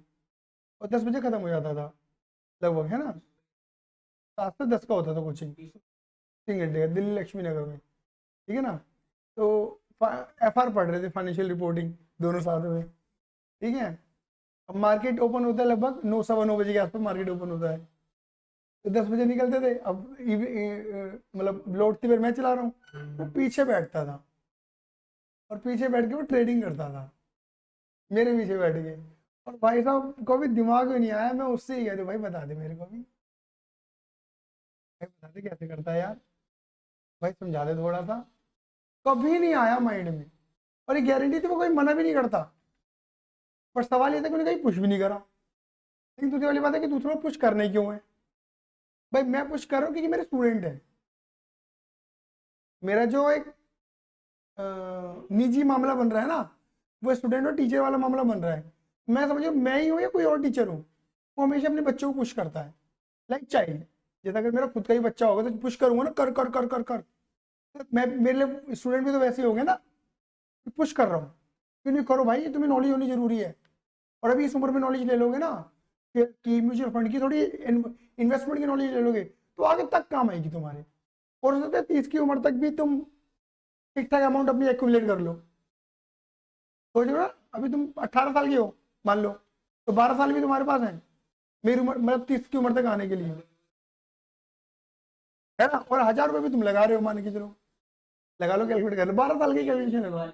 और 10 बजे खत्म हो जाता था लगभग, है ना, 7 से 10 का होता था कोचिंग, 3 घंटे का, दिल्ली लक्ष्मी नगर में। ठीक है ना, तो FR पढ़ रहे थे, फाइनेंशियल रिपोर्टिंग, दोनों साथ में। ठीक है। अब मार्केट ओपन होता है लगभग 9 सवा 9 बजे के आसपास मार्केट ओपन होता है, तो 10 बजे निकलते थे। अब मतलब लौटती फिर मैं चला रहा हूँ, वो पीछे बैठता था और पीछे बैठ के वो ट्रेडिंग करता था मेरे पीछे बैठ के। और भाई साहब को भी दिमाग में नहीं आया, मैं उससे ही कह रहा भाई बता दे मेरे को भी, भाई बता दे कैसे करता है यार, भाई समझा दे थोड़ा सा। कभी नहीं आया माइंड में, और ये गारंटी थी वो कोई मना भी नहीं करता, पर सवाल ये था कि उन्होंने कहीं पुश भी नहीं करा। लेकिन दूसरी वाली बात है कि दूसरों को पुश करने क्यों है, भाई मैं पुश कर रहा हूँ क्योंकि मेरे स्टूडेंट है। मेरा जो एक निजी मामला बन रहा है ना, वो स्टूडेंट और टीचर वाला मामला बन रहा है। मैं समझो मैं ही हूँ या कोई और टीचर हूँ, वो हमेशा अपने बच्चों को पुश करता है, लाइक चाइल्ड। जैसे अगर मेरा खुद का ही बच्चा होगा तो पुश करूंगा ना, कर कर कर कर कर। तो मैं, मेरे लिए स्टूडेंट भी तो वैसे ही हो गए ना, पुश कर रहा हूँ, क्यों नहीं करो भाई, तुम्हें नॉलेज होनी जरूरी है। और अभी इस उम्र में नॉलेज ले लोगे ना कि म्यूचुअल फंड की, थोड़ी इन्वेस्टमेंट की नॉलेज ले लोगे, तो आगे तक काम आएगी तुम्हारे। और हो सकता है 30 की उम्र तक भी तुम ठीक ठाक अमाउंट अपनी एक्यूमुलेट कर लो। सोच लो ना, अभी तुम 18 साल के हो मान लो, तो 12 साल भी तुम्हारे पास है मेरी उम्र, मतलब 30 की उम्र तक आने के लिए, है ना। और 1000 रुपये भी तुम लगा रहे हो, मान के चलो, लगा लो, कैलकुलेट कर लो, 12 साल की कैलकुलेशन लगा,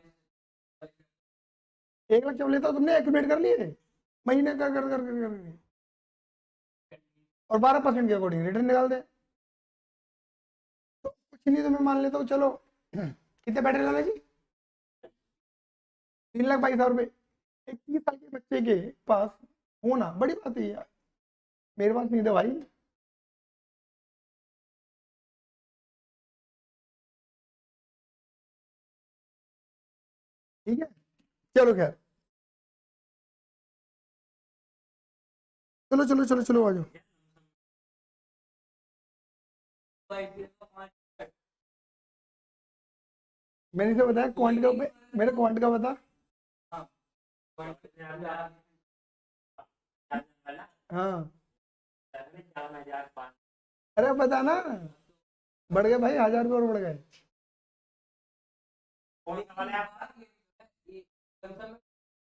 1 लाख जब लेता हो तुमने एक्यूमुलेट कर लिए महीने कर कर कर कर कर, और 12% के अकॉर्डिंग रिटर्न निकाल दे, तो कुछ नहीं, तो मैं मान लेता हूँ चलो कितने बैठे लाला जी, 3,22,000 रुपये। एक 30 साल के बच्चे के पास होना बड़ी बात है यार, मेरे पास नहीं था भाई। ठीक है, चलो खैर, चलो चलो चलो चलो आ जाओ। मैंने इसे बताया क्वांट का, मेरे क्वांट का बता। हाँ, अरे बता ना, बढ़ गए भाई, 1000 रुपये और बढ़ गए।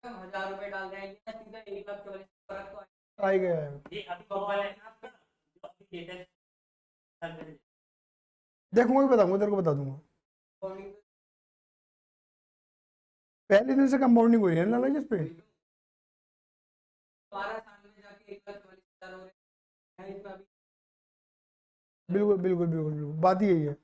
₹1000 डाल रहे हैं या सीधा 1,44,000, फर्क तो आ ही गया। ये अभी वो वाला है ना आपका, जो अभी लेटेस्ट देखूंगा भी बताऊंगा, तेरे को बता दूंगा। आएगा। पहले दिन से कंपाउंडिंग हुई है ना लाला जी इस पे। 12 साल में जाके 1,44,000 हो रहे हैं इसमें अभी। बिल्कुल बिल्कुल बिल्कुल बिल्कुल, बात ही यही है।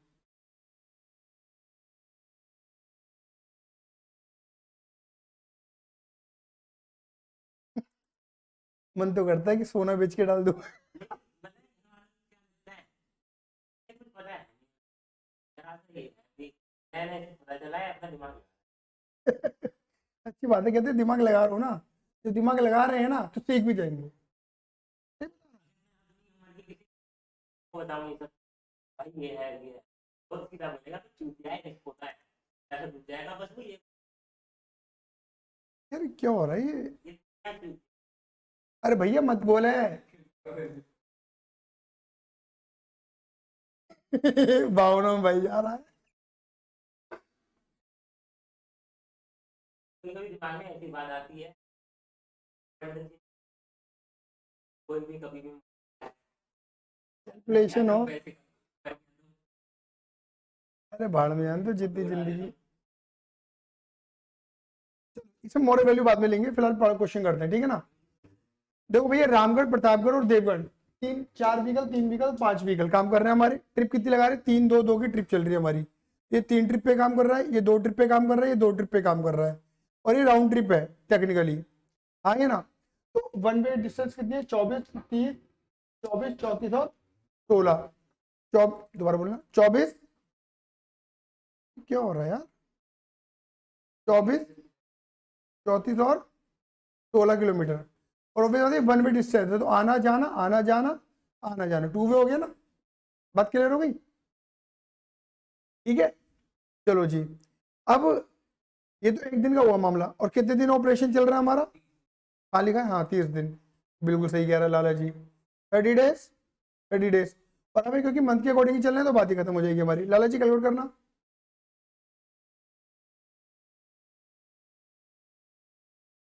मन तो करता है कि सोना बेच के डाल दो। कुछ पता है यहाँ से मैंने पता चला है अपना दिमाग अच्छी बात है, कहते हैं दिमाग लगा रहे हो ना, जो दिमाग लगा रहे हैं ना तो सीख भी जाएंगे। को बताऊँ ये सब भाई ये है बहुत किताब मिलेगा तो चूक जाएगा इसको होता है ऐसा डूब जाएगा बस वो यार क्या हो रहा है ये, ये क्या चूक अरे भैया मत बोले। भावना में भाई जा रहा है। कभी दिमाग में ऐसी बात आती है कोई भी कभी भी कैलकुलेशन हो, पैसे अरे भाड़ में जान तो जितनी जिंदगी। इसमें मोरल वैल्यू बाद में लेंगे, फिलहाल क्वेश्चन करते हैं, ठीक है ना। देखो भैया, रामगढ़, प्रतापगढ़ और देवगढ़, 4 व्हीकल, 3 व्हीकल, 5 व्हीकल काम कर रहे हैं हमारे। ट्रिप कितनी लगा रहे हैं, 3-2-2 की ट्रिप चल रही है हमारी। ये 3 ट्रिप पे काम कर रहा है, ये 2 ट्रिप पे काम कर रहा है, ये 2 ट्रिप पे काम कर रहा है, और ये राउंड ट्रिप है टेक्निकली, आगे ना। तो वन वे डिस्टेंस कितनी है, 24, 30, 24, 34 और 16, दोबारा बोलना, 24, क्या हो रहा है यार, 24, 34 और 16 किलोमीटर। और वन वे डिस्टेंस है, तो आना जाना आना जाना आना जाना, 2 वे हो गया ना, बात क्लियर हो गई। ठीक है, चलो जी। अब ये तो 1 दिन का हुआ मामला, और कितने दिन ऑपरेशन चल रहा है हमारा, हाँ लिखा है, हाँ 30 दिन, बिल्कुल सही कह रहा है लाला जी, 30 डेज, 30 डेज। और हमें क्योंकि मंथ के अकॉर्डिंग ही चलना है तो बात ही खत्म हो जाएगी हमारी। लाला जी कैलकुलेट करना,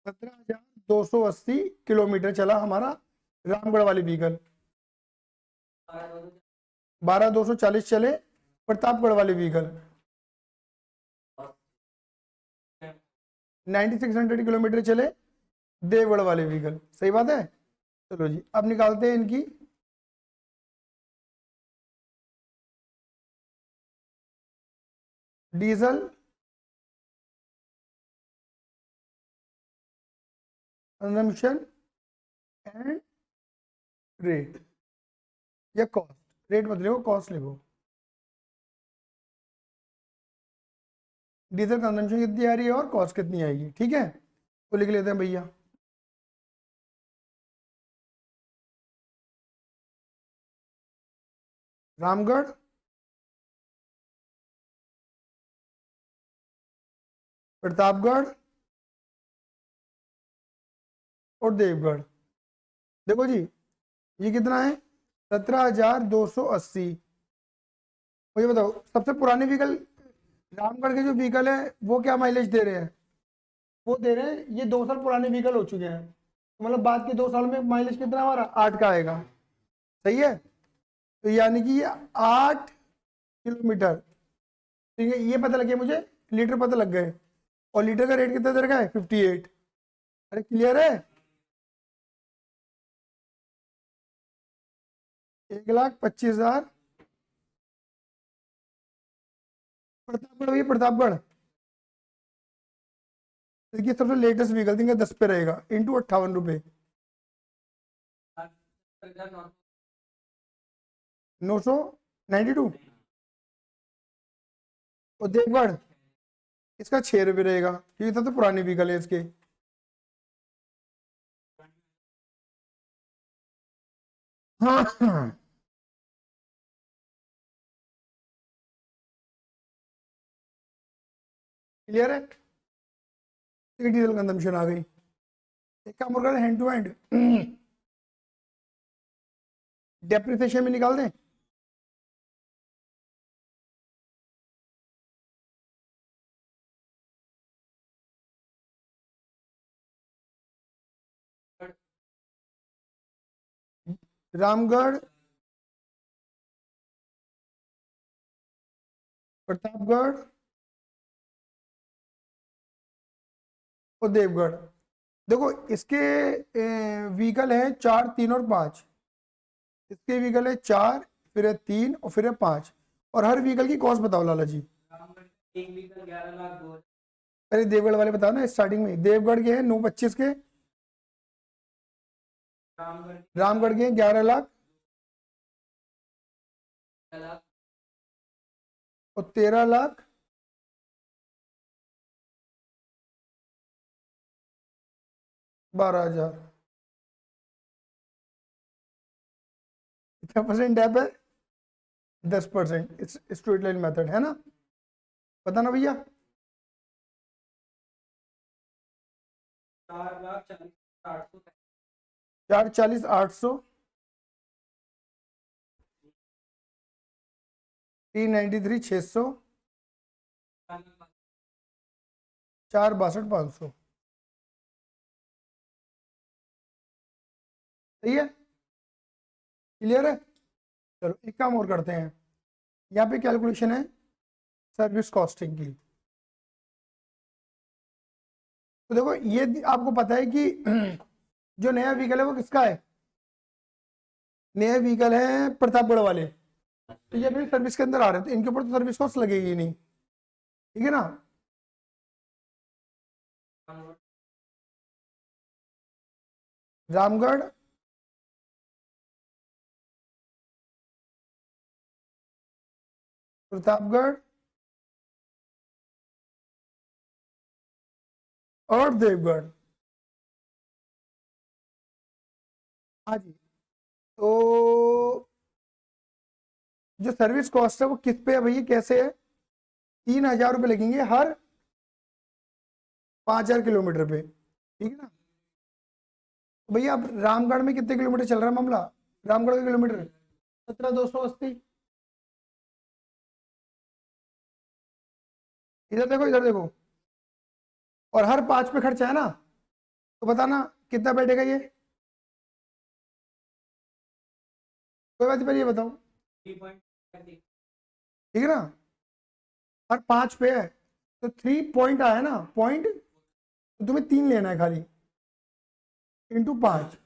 17,280 किलोमीटर चला हमारा रामगढ़ वाली व्हीकल। 12,240 चले प्रतापगढ़ वाली व्हीकल। 9,600 किलोमीटर चले देवगढ़ वाले व्हीकल। सही बात है। चलो जी अब निकालते हैं इनकी डीजल कंजम्पशन एंड रेट या कॉस्ट। रेट मत लिखो, कॉस्ट लिखो। डीजल कंजम्पशन कितनी आ रही है और कॉस्ट कितनी आएगी, ठीक है। तो लिख लेते हैं भैया। रामगढ़, प्रतापगढ़ और देवगढ़। देखो जी ये कितना है 17,280। मुझे बताओ सबसे पुराने व्हीकल रामगढ़ के जो व्हीकल है वो क्या माइलेज दे रहे हैं? वो दे रहे हैं, ये 2 साल पुराने व्हीकल हो चुके हैं, तो मतलब बाद के 2 साल में माइलेज कितना हमारा 8 का आएगा। सही है। तो यानी कि ये 8 किलोमीटर, ठीक है। ये पता लग गया मुझे, लीटर पता लग गए। और लीटर का रेट कितना दे रखा है 58। अरे क्लियर है। 1,25,000। प्रतापगढ़ भैया प्रतापगढ़ देखिए सबसे लेटेस्ट व्हीकल देंगे 10 पे रहेगा इंटू 58 रुपये 992। और देवगढ़ इसका 6 रुपये रहेगा क्योंकि सबसे पुरानी व्हीकल है इसके। हाँ हाँ क्लियर है। डीजल कंजम्पशन आ गई। एक काम और करें हैंड टू हैंड डेप्रिसिएशन भी निकाल दें। रामगढ़, प्रतापगढ़ और देवगढ़। देखो इसके व्हीकल है 4, 3 और 5। इसके व्हीकल है 4, फिर है 3 और फिर है 5। और हर व्हीकल की कॉस्ट बताओ लाला जी। एक व्हीकल 11 लाख 2। पहले देवगढ़ वाले बताओ ना, स्टार्टिंग में देवगढ़ के हैं 925 के, रामगढ़ के 11 लाख और 13 लाख 12,000। कितना परसेंट डैप है 10%। इट्स स्ट्रेट लाइन मेथड है ना, पता ना भैया। 4,40,800 440,800 393,600 462,500। सही है। क्लियर है। चलो एक काम और करते हैं, यहाँ पे कैलकुलेशन है सर्विस कॉस्टिंग की। तो देखो ये आपको पता है कि जो नया व्हीकल है वो किसका है? नया व्हीकल है प्रतापगढ़ वाले। तो ये अपनी सर्विस के अंदर आ रहे हैं तो इनके ऊपर तो सर्विस कॉस्ट लगेगी नहीं, ठीक है ना। रामगढ़, प्रतापगढ़ और देवगढ़। हाँ जी। तो जो सर्विस कॉस्ट है वो किस पे है भैया, कैसे है? 3,000 रुपये लगेंगे हर 5,000 किलोमीटर पे, ठीक है ना। तो भैया अब रामगढ़ में कितने किलोमीटर चल रहा है मामला? रामगढ़ का किलोमीटर 17,280। इधर देखो इधर देखो, और हर 5 पे खर्चा है ना, तो बताना कितना बैठेगा ये, कोई बात नहीं, पहले ये बताओ। 3.36 ठीक है ना, हर 5 पे है तो 3 पॉइंट आया ना, पॉइंट, तो तुम्हें 3 लेना है खाली, इंटू 5,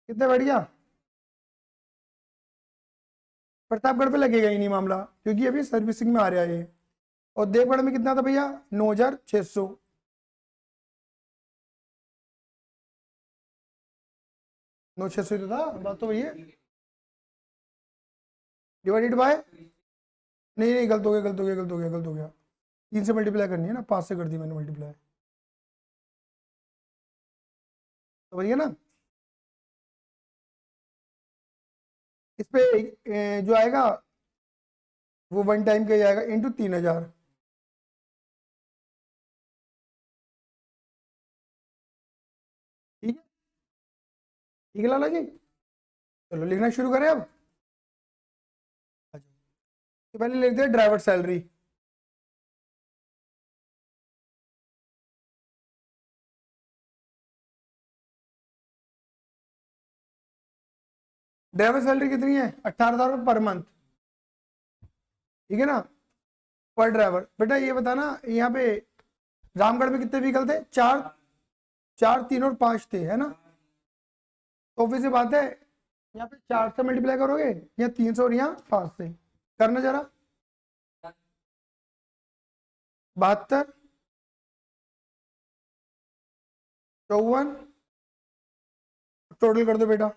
कितना बैठ गया। प्रतापगढ़ पे लगेगा ही नहीं मामला, क्योंकि अभी सर्विसिंग में आ रहा है ये। और देवगढ़ में कितना था भैया, 9600, 9600 तो था, बात तो वही है, डिवाइडेड बाय, नहीं नहीं गलत हो गया, गलत हो गया, गलत हो गया, गलत हो गया, 3 से मल्टीप्लाई करनी है ना, 5 से कर दी मैंने मल्टीप्लाई, तो वही है ना। इस पे जो आएगा वो वन टाइम का ही आएगा, इंटू 3000। ठीक है, ठीक है लाला जी, चलो लिखना शुरू करें अब। अच्छा, तो पहले लिखते हैं ड्राइवर सैलरी। ड्राइवर सैलरी कितनी है, 18,000 रुपये पर मंथ, ठीक है ना, पर ड्राइवर। बेटा ये बताना, यहाँ पे रामगढ़ में कितने व्हीकल थे, 4, 4, 3 और 5 थे, है ना। तो ऑब्वियस सी बात है, यहाँ पे 4 से मल्टीप्लाई करोगे, यहाँ 300 और यहाँ 5 से, करना जरा, 72, 54, टोटल कर दो बेटा,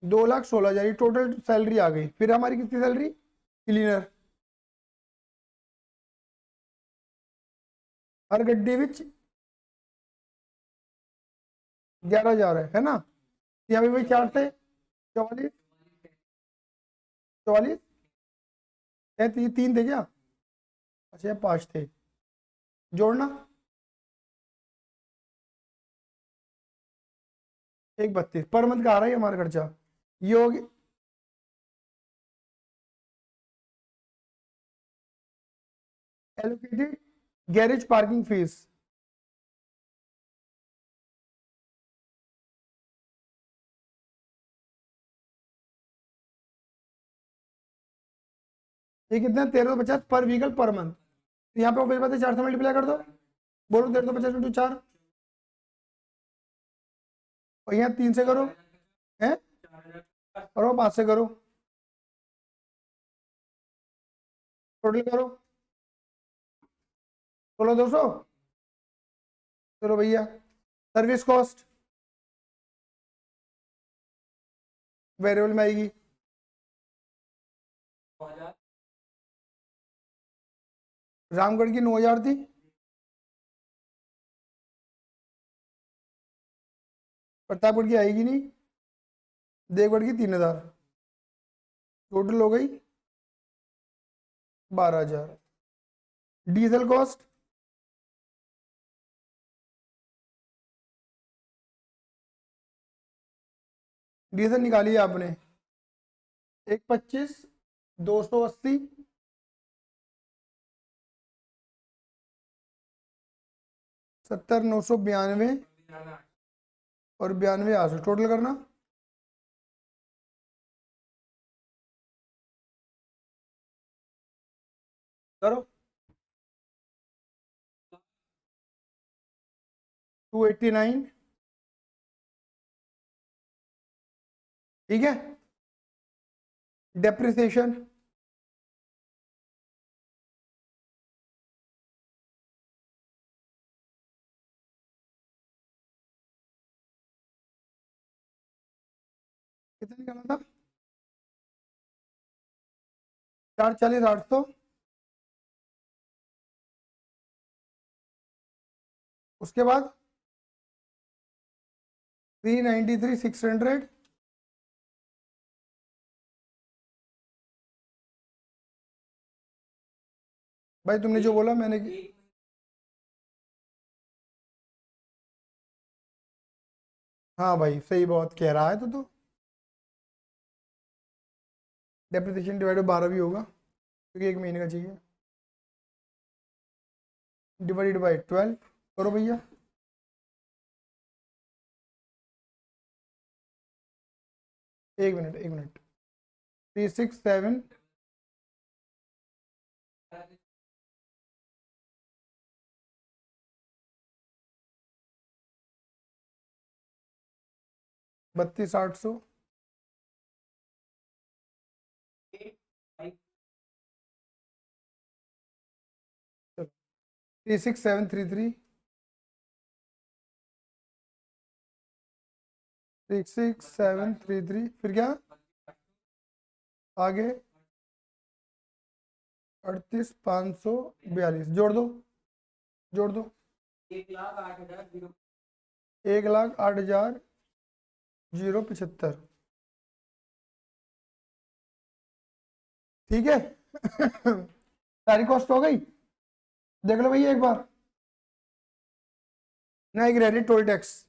2,16,000 ये टोटल सैलरी आ गई। फिर हमारी कितनी सैलरी, क्लीनर, हर गड्ढे विच 11,000 है ना। यहाँ पे भाई 4 थे, 44, 44, 3 थे क्या, अच्छा 5 थे, जोड़ना 1,32 पर मंथ का आ रहा है हमारा खर्चा, ये होगी। एलोकेटेड गैरेज पार्किंग फीस, ये कितना, 1350 पर व्हीकल पर मंथ। तो यहाँ पे ऑब्वियस बात है, 4 से मल्टीप्लाई कर दो, बोलो 1350 इंटू 4, और यहाँ 3 से करो, है, और वो 5 से करो, टोटल करो 16,200। चलो भैया, सर्विस कॉस्ट वेरिएबल में आएगी, 9,000 रामगढ़ की 9,000 थी, प्रतापगढ़ की आएगी नहीं, देवगढ़ की 3,000, टोटल हो गई 12,000। डीजल कॉस्ट, डीजल निकाली है आपने, 125, 280, 70, 992 और 92, 800, टोटल करना, करो 289, ठीक है। डेप्रिसिएशन, कितना निकाला था, 440, 800, उसके बाद 393, 600, भाई तुमने जो बोला मैंने, हाँ भाई सही बात कह रहा है तो डेप्रिसिएशन डिवाइड बाय 12 भी होगा क्योंकि 1 महीने का चाहिए, डिवाइडेड बाय 12 करो भैया। एक मिनट 367 32,800 36733 36733 फिर क्या आगे 38,542 जोड़ दो 1,08,000 1,08,075। ठीक है। सारी कॉस्ट हो गई, देख लो भैया एक बार। नहीं credit toll tax,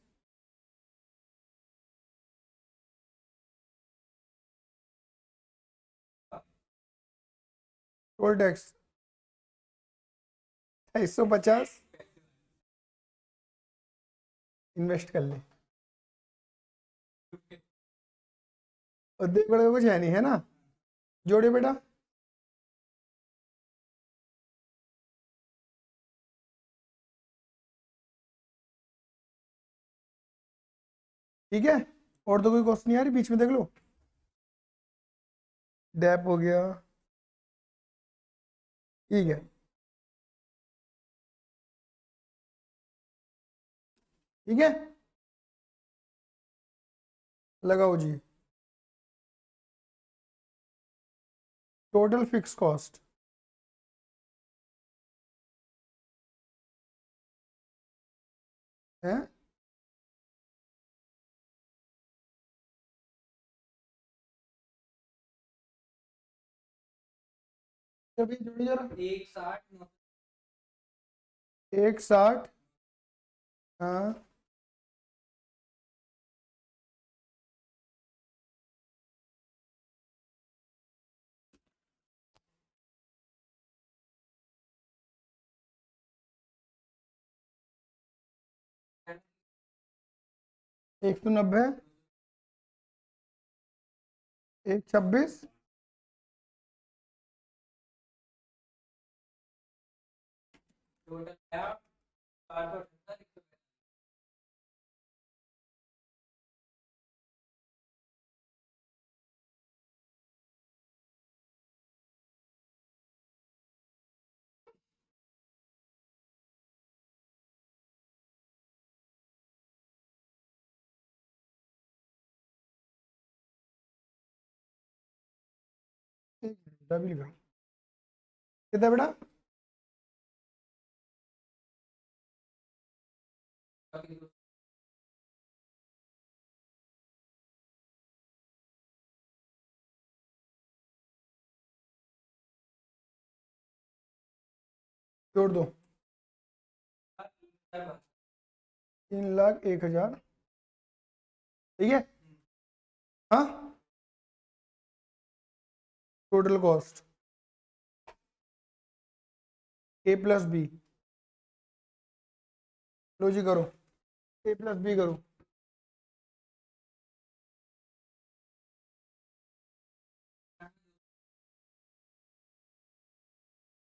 toll tax 250 invest कर ले और देख बड़े कुछ है नहीं है ना, जोड़े बेटा। ठीक है, और तो कोई क्वेश्चन नहीं आ रही बीच में, देख लो। डैप हो गया, ठीक है ठीक है, लगाओ जी। टोटल फिक्स कॉस्ट है अभी जोड़ी जरा 1,60 160 हाँ 190 126 टोटल आया 478। डबल का कितना बेटा, जोड़ दो 3,01,000। ठीक है हाँ, टोटल कॉस्ट ए प्लस बी, लो जी करो, ए प्लस बी करो।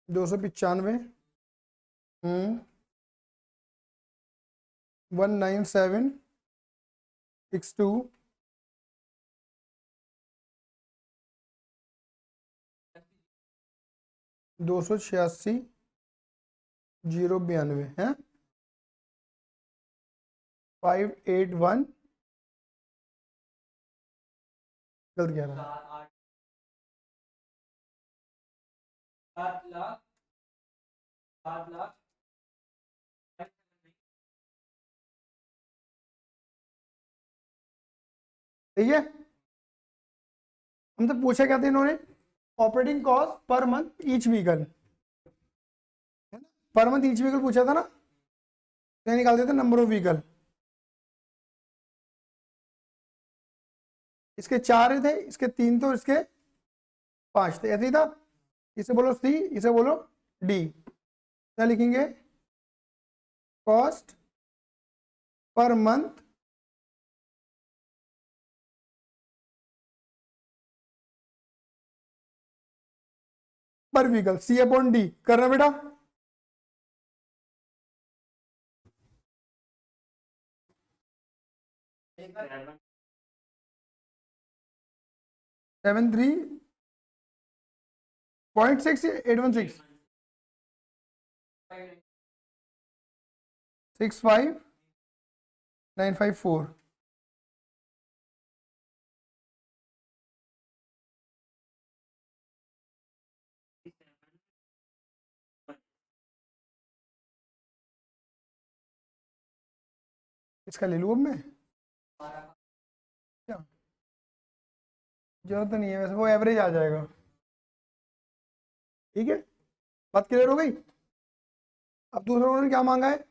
दो सौ 19762 286 092 है 581 गलत कह रहा है 7 लाख 7 लाख। ठीक है। हमसे पूछा क्या था इन्होंने, operating cost per month each vehicle, per month each vehicle पूछा था ना, तो निकाल देते नंबर ऑफ व्हीकल। इसके 4 थे, इसके 3 थे, इसके 5, तो ऐसे ही था। इसे बोलो सी, इसे बोलो डी। क्या लिखेंगे? कॉस्ट पर मंथ पर व्हीकल, सी अपॉन डी करना बेटा। एक बार 73.6 816 65954। इसका ले लूँ अब मैं? क्या जरूरत तो नहीं है वैसे, वो एवरेज आ जाएगा। ठीक है, बात क्लियर हो गई। अब दूसरा उन्होंने क्या मांगा है?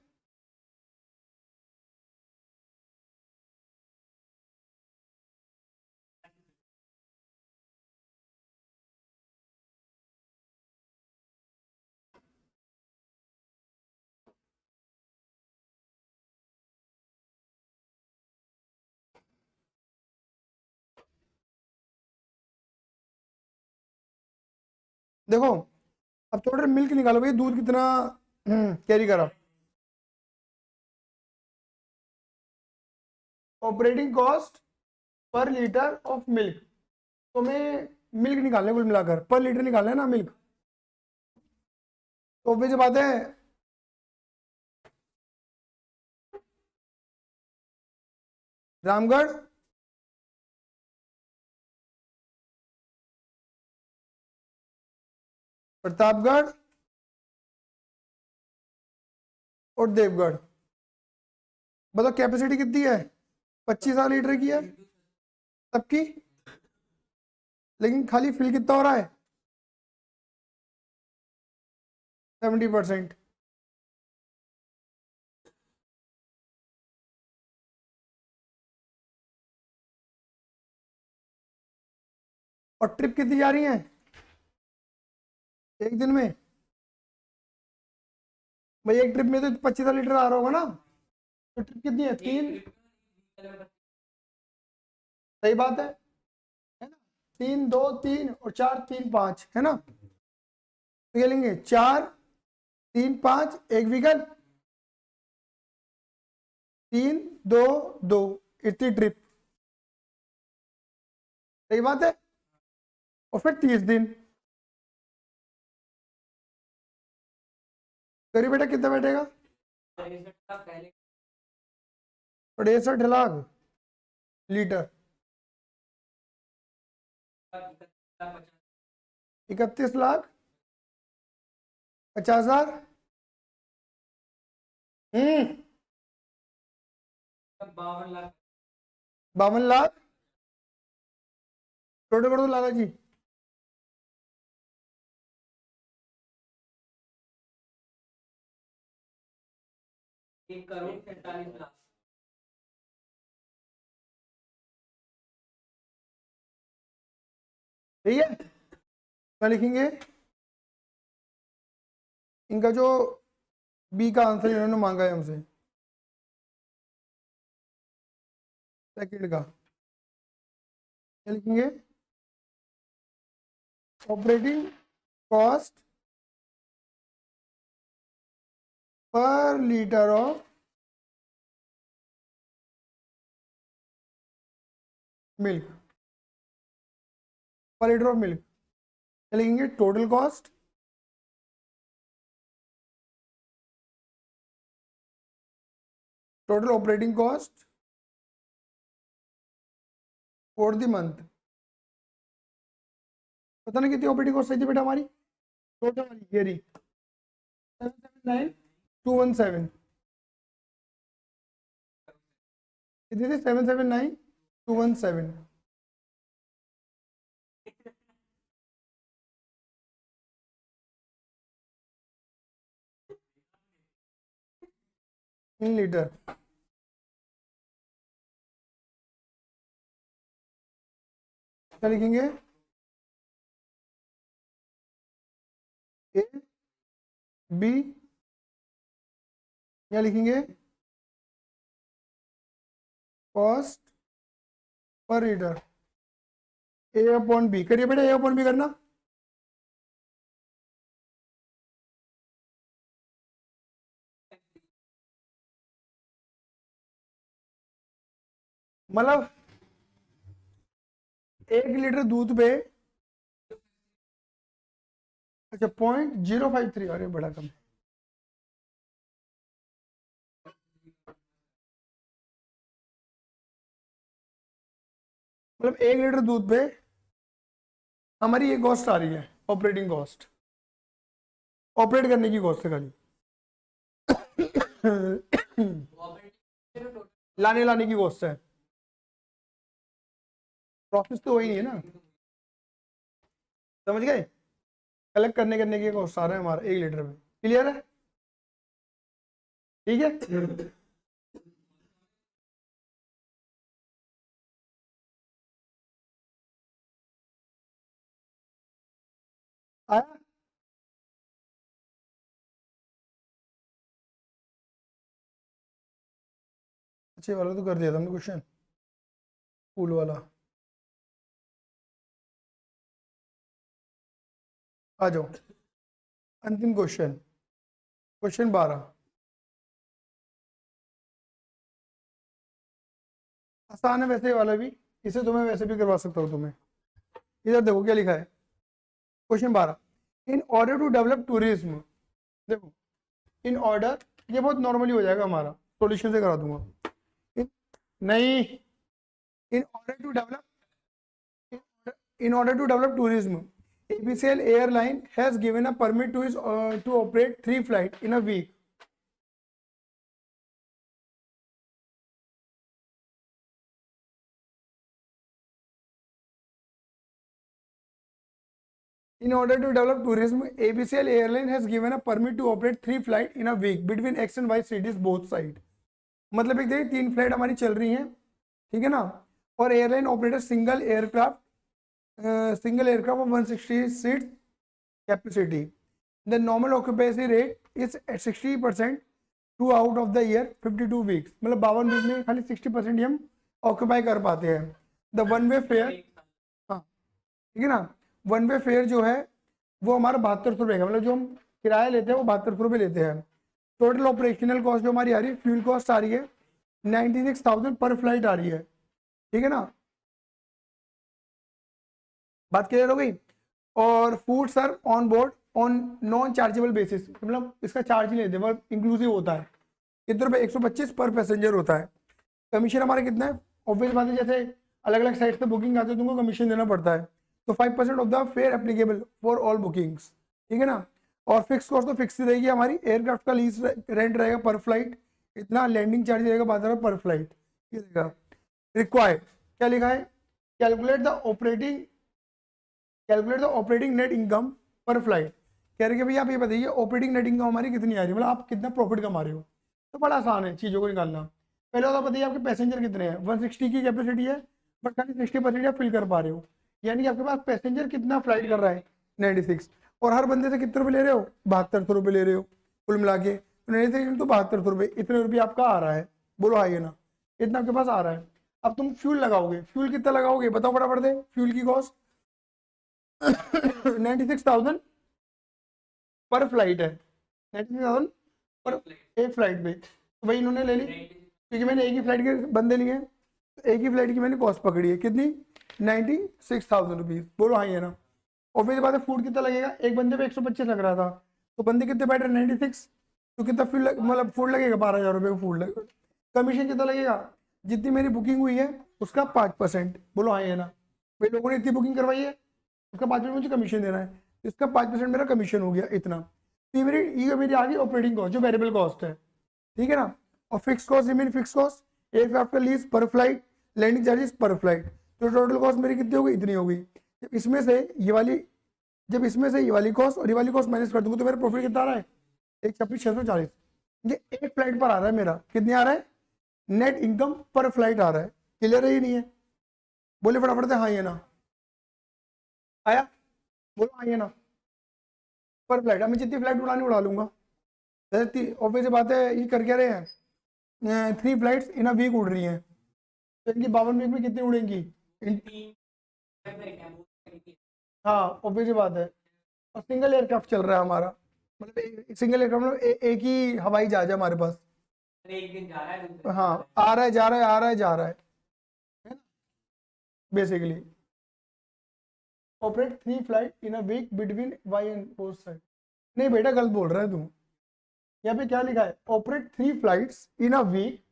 देखो, अब टोटल मिल्क निकालो भाई, दूध कितना कैरी करा। ऑपरेटिंग कॉस्ट पर लीटर ऑफ मिल्क, तो हमें मिल्क निकालना है कुल मिलाकर, पर लीटर निकालना है ना मिल्क। तो obvious बात है, रामगढ़, प्रतापगढ़ और देवगढ़। बताओ कैपेसिटी कितनी है? 25,000 लीटर की है सबकी, लेकिन खाली फिल कितना हो रहा है? 70%। और ट्रिप कितनी जा रही है एक दिन में? भाई एक ट्रिप में तो 25,000 लीटर आ रहा होगा ना, तो ट्रिप कितनी है? 3। सही बात है ना? 3 2 3 और 4 3 5 है ना? तो क्या लेंगे? 4 3 5 एक व्हीकल, 3 2 2, इतनी ट्रिप। सही बात है। और फिर 30 दिन। करिए बेटा कितना बैठेगा? 63 लाख लीटर। 31,50,000। 52 लाख। 52 लाख। टोटल कर दो लाला जी। 1,47,00,000। ठीक है, क्या लिखेंगे? इनका जो बी का आंसर इन्होंने मांगा है हमसे, सेकंड का, क्या लिखेंगे? ऑपरेटिंग कॉस्ट पर लीटर ऑफ मिल्क, पर लीटर ऑफ मिल्क। क्या लिखेंगे? Total cost total operating cost for the month. पता नहीं कितनी ऑपरेटिंग कॉस्ट सही थी बेटा हमारी, टोटल वाली ये रही 779,217। कितनी थी? 779,217। In litre. क्या लिखेंगे? ए बी, क्या लिखेंगे, कॉस्ट पर लीटर, ए अपॉन बी। करिए बेटा, ए अपॉन बी करना। मतलब 1 लीटर दूध पे, अच्छा 0.053, अरे बड़ा कम। मतलब 1 लीटर दूध पे हमारी ये कॉस्ट आ रही है, ऑपरेटिंग कॉस्ट, ऑपरेट करने की कॉस्ट है खाली। लाने लाने की कॉस्ट है, प्रॉफिट तो वही नहीं है ना, समझ गए। कलेक्ट करने की कॉस्ट आ रहा है हमारा 1 लीटर में। क्लियर है, ठीक है। आया, अच्छे वाला तो कर दिया था हमने क्वेश्चन, फूल वाला। आ जाओ, अंतिम क्वेश्चन, क्वेश्चन 12। आसान है वैसे वाला भी, इसे तो मैं वैसे भी करवा सकता हूँ तुम्हें। इधर देखो क्या लिखा है, question 12। In order to develop tourism, देखो इन ऑर्डर, ये बहुत नॉर्मली हो जाएगा हमारा, सॉल्यूशन से करा दूंगा। नहीं, in order to develop, in order to develop tourism, ABCL airline has given a permit to to operate 3 flights in a week. In order to develop tourism, ABCL airline has given a permit to operate 3 flights in a week between X and Y cities both side. मतलब एक देखिए 3 फ्लाइट हमारी चल रही हैं, ठीक है ना, और airline operator single aircraft of 160 seats capacity. The normal occupancy rate is at 60% 2 out of the year 52 weeks. मतलब 52 वीक में खाली 60% ही हम ऑक्यूपाई कर पाते हैं। द वन वे फेयर, हाँ ठीक है ना, वन वे फेयर जो है वो हमारा 7200 का, मतलब जो हम किराया लेते हैं वो 7200 लेते हैं। टोटल ऑपरेशनल कॉस्ट जो हमारी आ रही है, फ्यूल कॉस्ट आ रही है 96,000 पर फ्लाइट आ रही है, ठीक है ना, बात क्लियर हो गई। और food serve on board on non chargeable basis, मतलब इसका चार्ज नहीं लेते, मतलब इंक्लूसिव होता है। कितने रुपए, 125 पर पैसेंजर होता है। कमीशन हमारा कितना है, ऑब्वियस बात है, जैसे अलग अलग साइट से बुकिंग आती है तुमको कमीशन देना पड़ता है, तो 5% of the fair applicable for all bookings, ठीक है ना। और फिक्स कॉस्ट तो फिक्स रहेगी हमारी, एयरक्राफ्ट का लीज रेंट रहेगा पर फ्लाइट इतना, लैंडिंग चार्ज रहेगा 12 पर फ्लाइट, ये रहेगा। रिक्वायर्ड क्या लिखा है, calculate the operating net income पर फ्लाइट। कह रहे कि भैया आप ये बताइए ऑपरेटिंग नेट इनकम हमारी कितनी आ रही है, मतलब आप कितना प्रॉफिट कमा रहे हो। तो बड़ा आसान है चीज़ों को निकालना। पहले तो बताइए आपके पैसेंजर कितने हैं, 160 की कैपेसिटी है, बट खाली 60% आप फिल कर पा रहे हो, यानी कि आपके पास पैसेंजर कितना फ्लाइट कर रहा है 96, और हर बंदे से कितने रुपये ले रहे हो, 7200 ले रहे हो कुल मिला के, तो 96 तो 7200, इतने रुपये आपका आ रहा है। बोलो आइए ना, इतना आपके पास आ रहा है। अब तुम फ्यूल लगाओगे, फ्यूल कितना लगाओगे बताओ फटाफट दे, फ्यूल की कॉस्ट 96,000 पर फ्लाइट है, 96,000 पर एक फ्लाइट पे, तो भाई इन्होंने ले ली, क्योंकि मैंने एक ही फ्लाइट के बंदे लिए हैं, तो एक ही फ्लाइट की मैंने कॉस्ट पकड़ी है कितनी, 96,000 रुपीज़। बोलो हाँ ये ना। और फिर बात है फूड कितना लगेगा, एक बंदे पे 125 लग रहा था, तो बंदे कितने बैठ रहे 96, तो कितना फ्यूल मतलब फूड लगेगा 12,000 रुपये का फूड लगेगा। कमीशन कितना लगेगा, जितनी मेरी बुकिंग हुई है उसका 5%। बोलो हाँ ये ना, भाई लोगों ने इतनी बुकिंग करवाई है, उसका 5% मुझे कमीशन देना है, इसका 5% मेरा कमीशन हो गया इतना। तो ये मेरी आ गई ऑपरेटिंग कॉस्ट जो वेरिएबल कॉस्ट है, ठीक है ना। और fix cost remain fix cost, aircraft का लीज पर फ्लाइट, लैंडिंग चार्जेस पर फ्लाइट, तो टोटल कॉस्ट मेरी कितनी हो गई, इतनी हो गई। जब इसमें से ये वाली कॉस्ट और ये वाली कॉस्ट माइनस कर दूंगा तो मेरा प्रॉफिट कितना आ रहा है, 126,640। ये एक फ्लाइट पर आ रहा है मेरा, कितने आ रहा है, नेट इनकम पर फ्लाइट आ रहा है। क्लियर है ये नहीं है, बोले फटाफट से हाँ ये ना। आया, बोलो हाँ ये ना। पर फ्लाइट, हमें जितनी फ्लाइट उड़ानी उड़ा लूंगा। ऑब्वियस बात है, ये कर क्या रहे हैं, 3 फ्लाइट्स इन अ वीक उड़ रही हैं, तो इनकी 52 वीक में कितनी उड़ेंगी? हाँ ऑब्वियस बात है। और सिंगल एयरक्राफ्ट चल रहा है हमारा, मतलब सिंगल एयरक्राफ्ट मतलब एक ही हवाई जहाज है हमारे पास। एक दिन जा रहा है, दूसरे दिन हाँ, आ रहा है जा रहा है, आ रहा है जा रहा है ना, basically. Operate 3 flight in a week between Y and both side. नहीं बेटा, गलत बोल रहा है तू। यहाँ पे क्या लिखा है? Operate 3 flights in a week,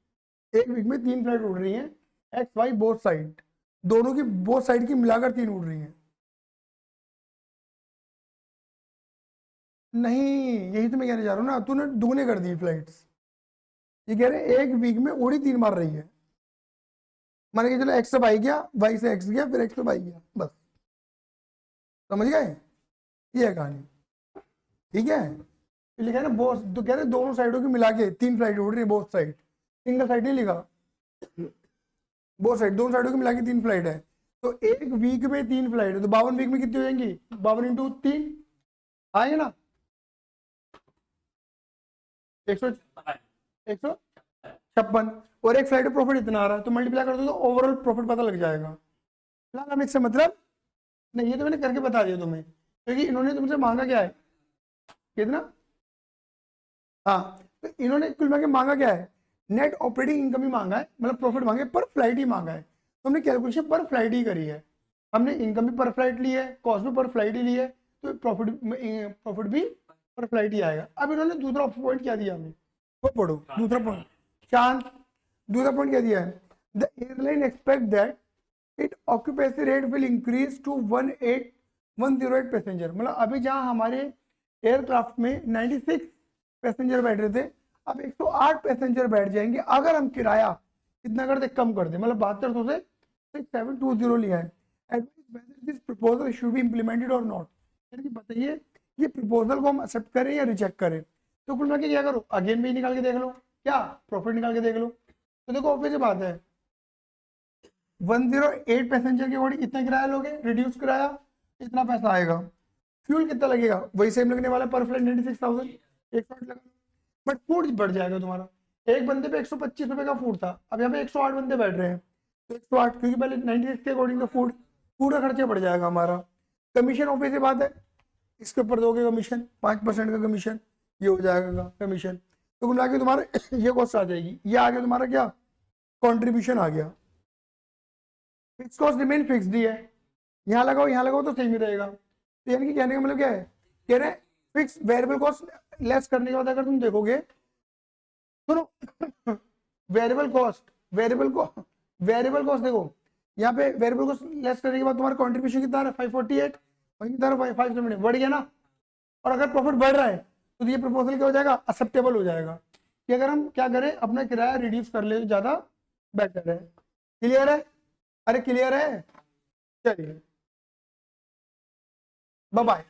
एक वीक में 3 फ्लाइट उड़ रही हैं, एक्स वाई बोथ साइड, दोनों की बोथ साइड की मिलाकर 3 उड़ रही हैं। नहीं, यही तो मैं कहने जा रहा हूँ ना, तूने दुगने कर दी फ्लाइट्स। ये कह रहे हैं एक वीक में उड़ी 3 मार रही है, मान के चलो एक्स से वाई गया, वाई से एक्स गया, फिर एक्स से वाई गया, बस। समझ गए? ये है कहानी, ठीक है। ये लिखा है ना बोथ, तो कह रहे हैं दोनों साइडों की मिला के 3 फ्लाइट उड़ रही है, बोथ साइड, सिंगल साइड नहीं लिखा, बोथ साइड, दोनों साइडों की मिला के 3 फ्लाइट है। तो एक वीक में 3 फ्लाइट है, तो 52 वीक में कितनी हो जाएंगी? 52 इंटू 3 आएंगे ना, 156, और एक फ्लाइट प्रॉफिट इतना आ रहा है, तो मल्टीप्लाई कर दो तो ओवरऑल प्रॉफिट पता लग जाएगा। फिलहाल हम इससे मतलब नहीं, ये तो मैंने करके बता दिया तुम्हें, क्योंकि इन्होंने तुमसे मांगा क्या है, कितना? हाँ, तो इन्होंने कुल मिला के मांगा क्या है? नेट ऑपरेटिंग इनकम ही मांगा है, मतलब प्रॉफिट मांगे, पर फ्लाइट ही मांगा है, तो हमने कैलकुलेशन पर फ्लाइट ही करी है। हमने इनकम भी पर फ्लाइट ली है, कॉस्ट भी पर फ्लाइट ही ली है, तो प्रॉफिट भी पर फ्लाइट ही आएगा। अब इन्होंने दूसरा पॉइंट क्या दिया हमें, वो पढ़ो दूसरा पॉइंट, चांद। दूसरा पॉइंट क्या दिया है? The airline expect that it occupancy rate will increase to 108 passenger, मतलब अभी जहां हमारे एयरक्राफ्ट में 96 पैसेंजर बैठ रहे थे, अब 108 पैसेंजर बैठ जाएंगे अगर हम किराया कितना कर दे, कम कर दे, मतलब 7200 से 6720 लिया है। Advice whether this proposal should be implemented और नॉट, यानी कि बताइए ये प्रपोजल को हम एक्सेप्ट करें या रिजेक्ट करें। तो कुल मिला के क्या करो, अगेन भी निकाल के देख लो, क्या प्रॉफिट निकाल के देख लो। तो देखो ऑब्वियस बात है, 108 पैसेंजर के अकॉर्डिंग इतना किराया लोगे, रिड्यूस किराया, इतना पैसा आएगा। फ्यूल कितना लगेगा, वही सेम लगने वाला, पर फ्लाइट 96,000, 108 लगा, बट फूड बढ़ जाएगा तुम्हारा। एक बंदे पे 125 रुपए का फूड था, अब यहाँ पे 108 बंदे बैठ रहे हैं, तो 108, क्योंकि पहले 96 के अकॉर्डिंग का फूड का खर्चा बढ़ जाएगा हमारा। कमीशन ऑब्वियस बात है, इसके ऊपर दोगे कमीशन, 5% का कमीशन, ये हो जाएगा कमीशन, तो कुल मिला के तुम्हारा ये कॉस्ट आ जाएगी। ये आ गया तुम्हारा क्या, कॉन्ट्रीब्यूशन आ गया। फिक्स कॉस्ट रिमेन फिक्स्ड ही है, यहाँ लगाओ तो सही में रहेगा। तो यानी कि कहने का मतलब क्या है, कह रहे हैं फिक्स वेरिएबल कॉस्ट लेस करने के बाद अगर तुम देखोगे, सुनो, वेरिएबल कॉस्ट देखो, यहाँ पे वेरिएबल कॉस्ट लेस करने के बाद तुम्हारा कॉन्ट्रीब्यूशन कितना है, 548, वहीं कितना 570 बढ़ गया ना। और अगर प्रॉफिट बढ़ रहा है तो ये प्रपोजल क्या हो जाएगा, एक्सेप्टेबल हो जाएगा, कि अगर हम क्या करें, अपना किराया रिड्यूस कर ले तो ज्यादा बेटर है। क्लियर है? अरे क्लियर है, चलिए बाय बाय।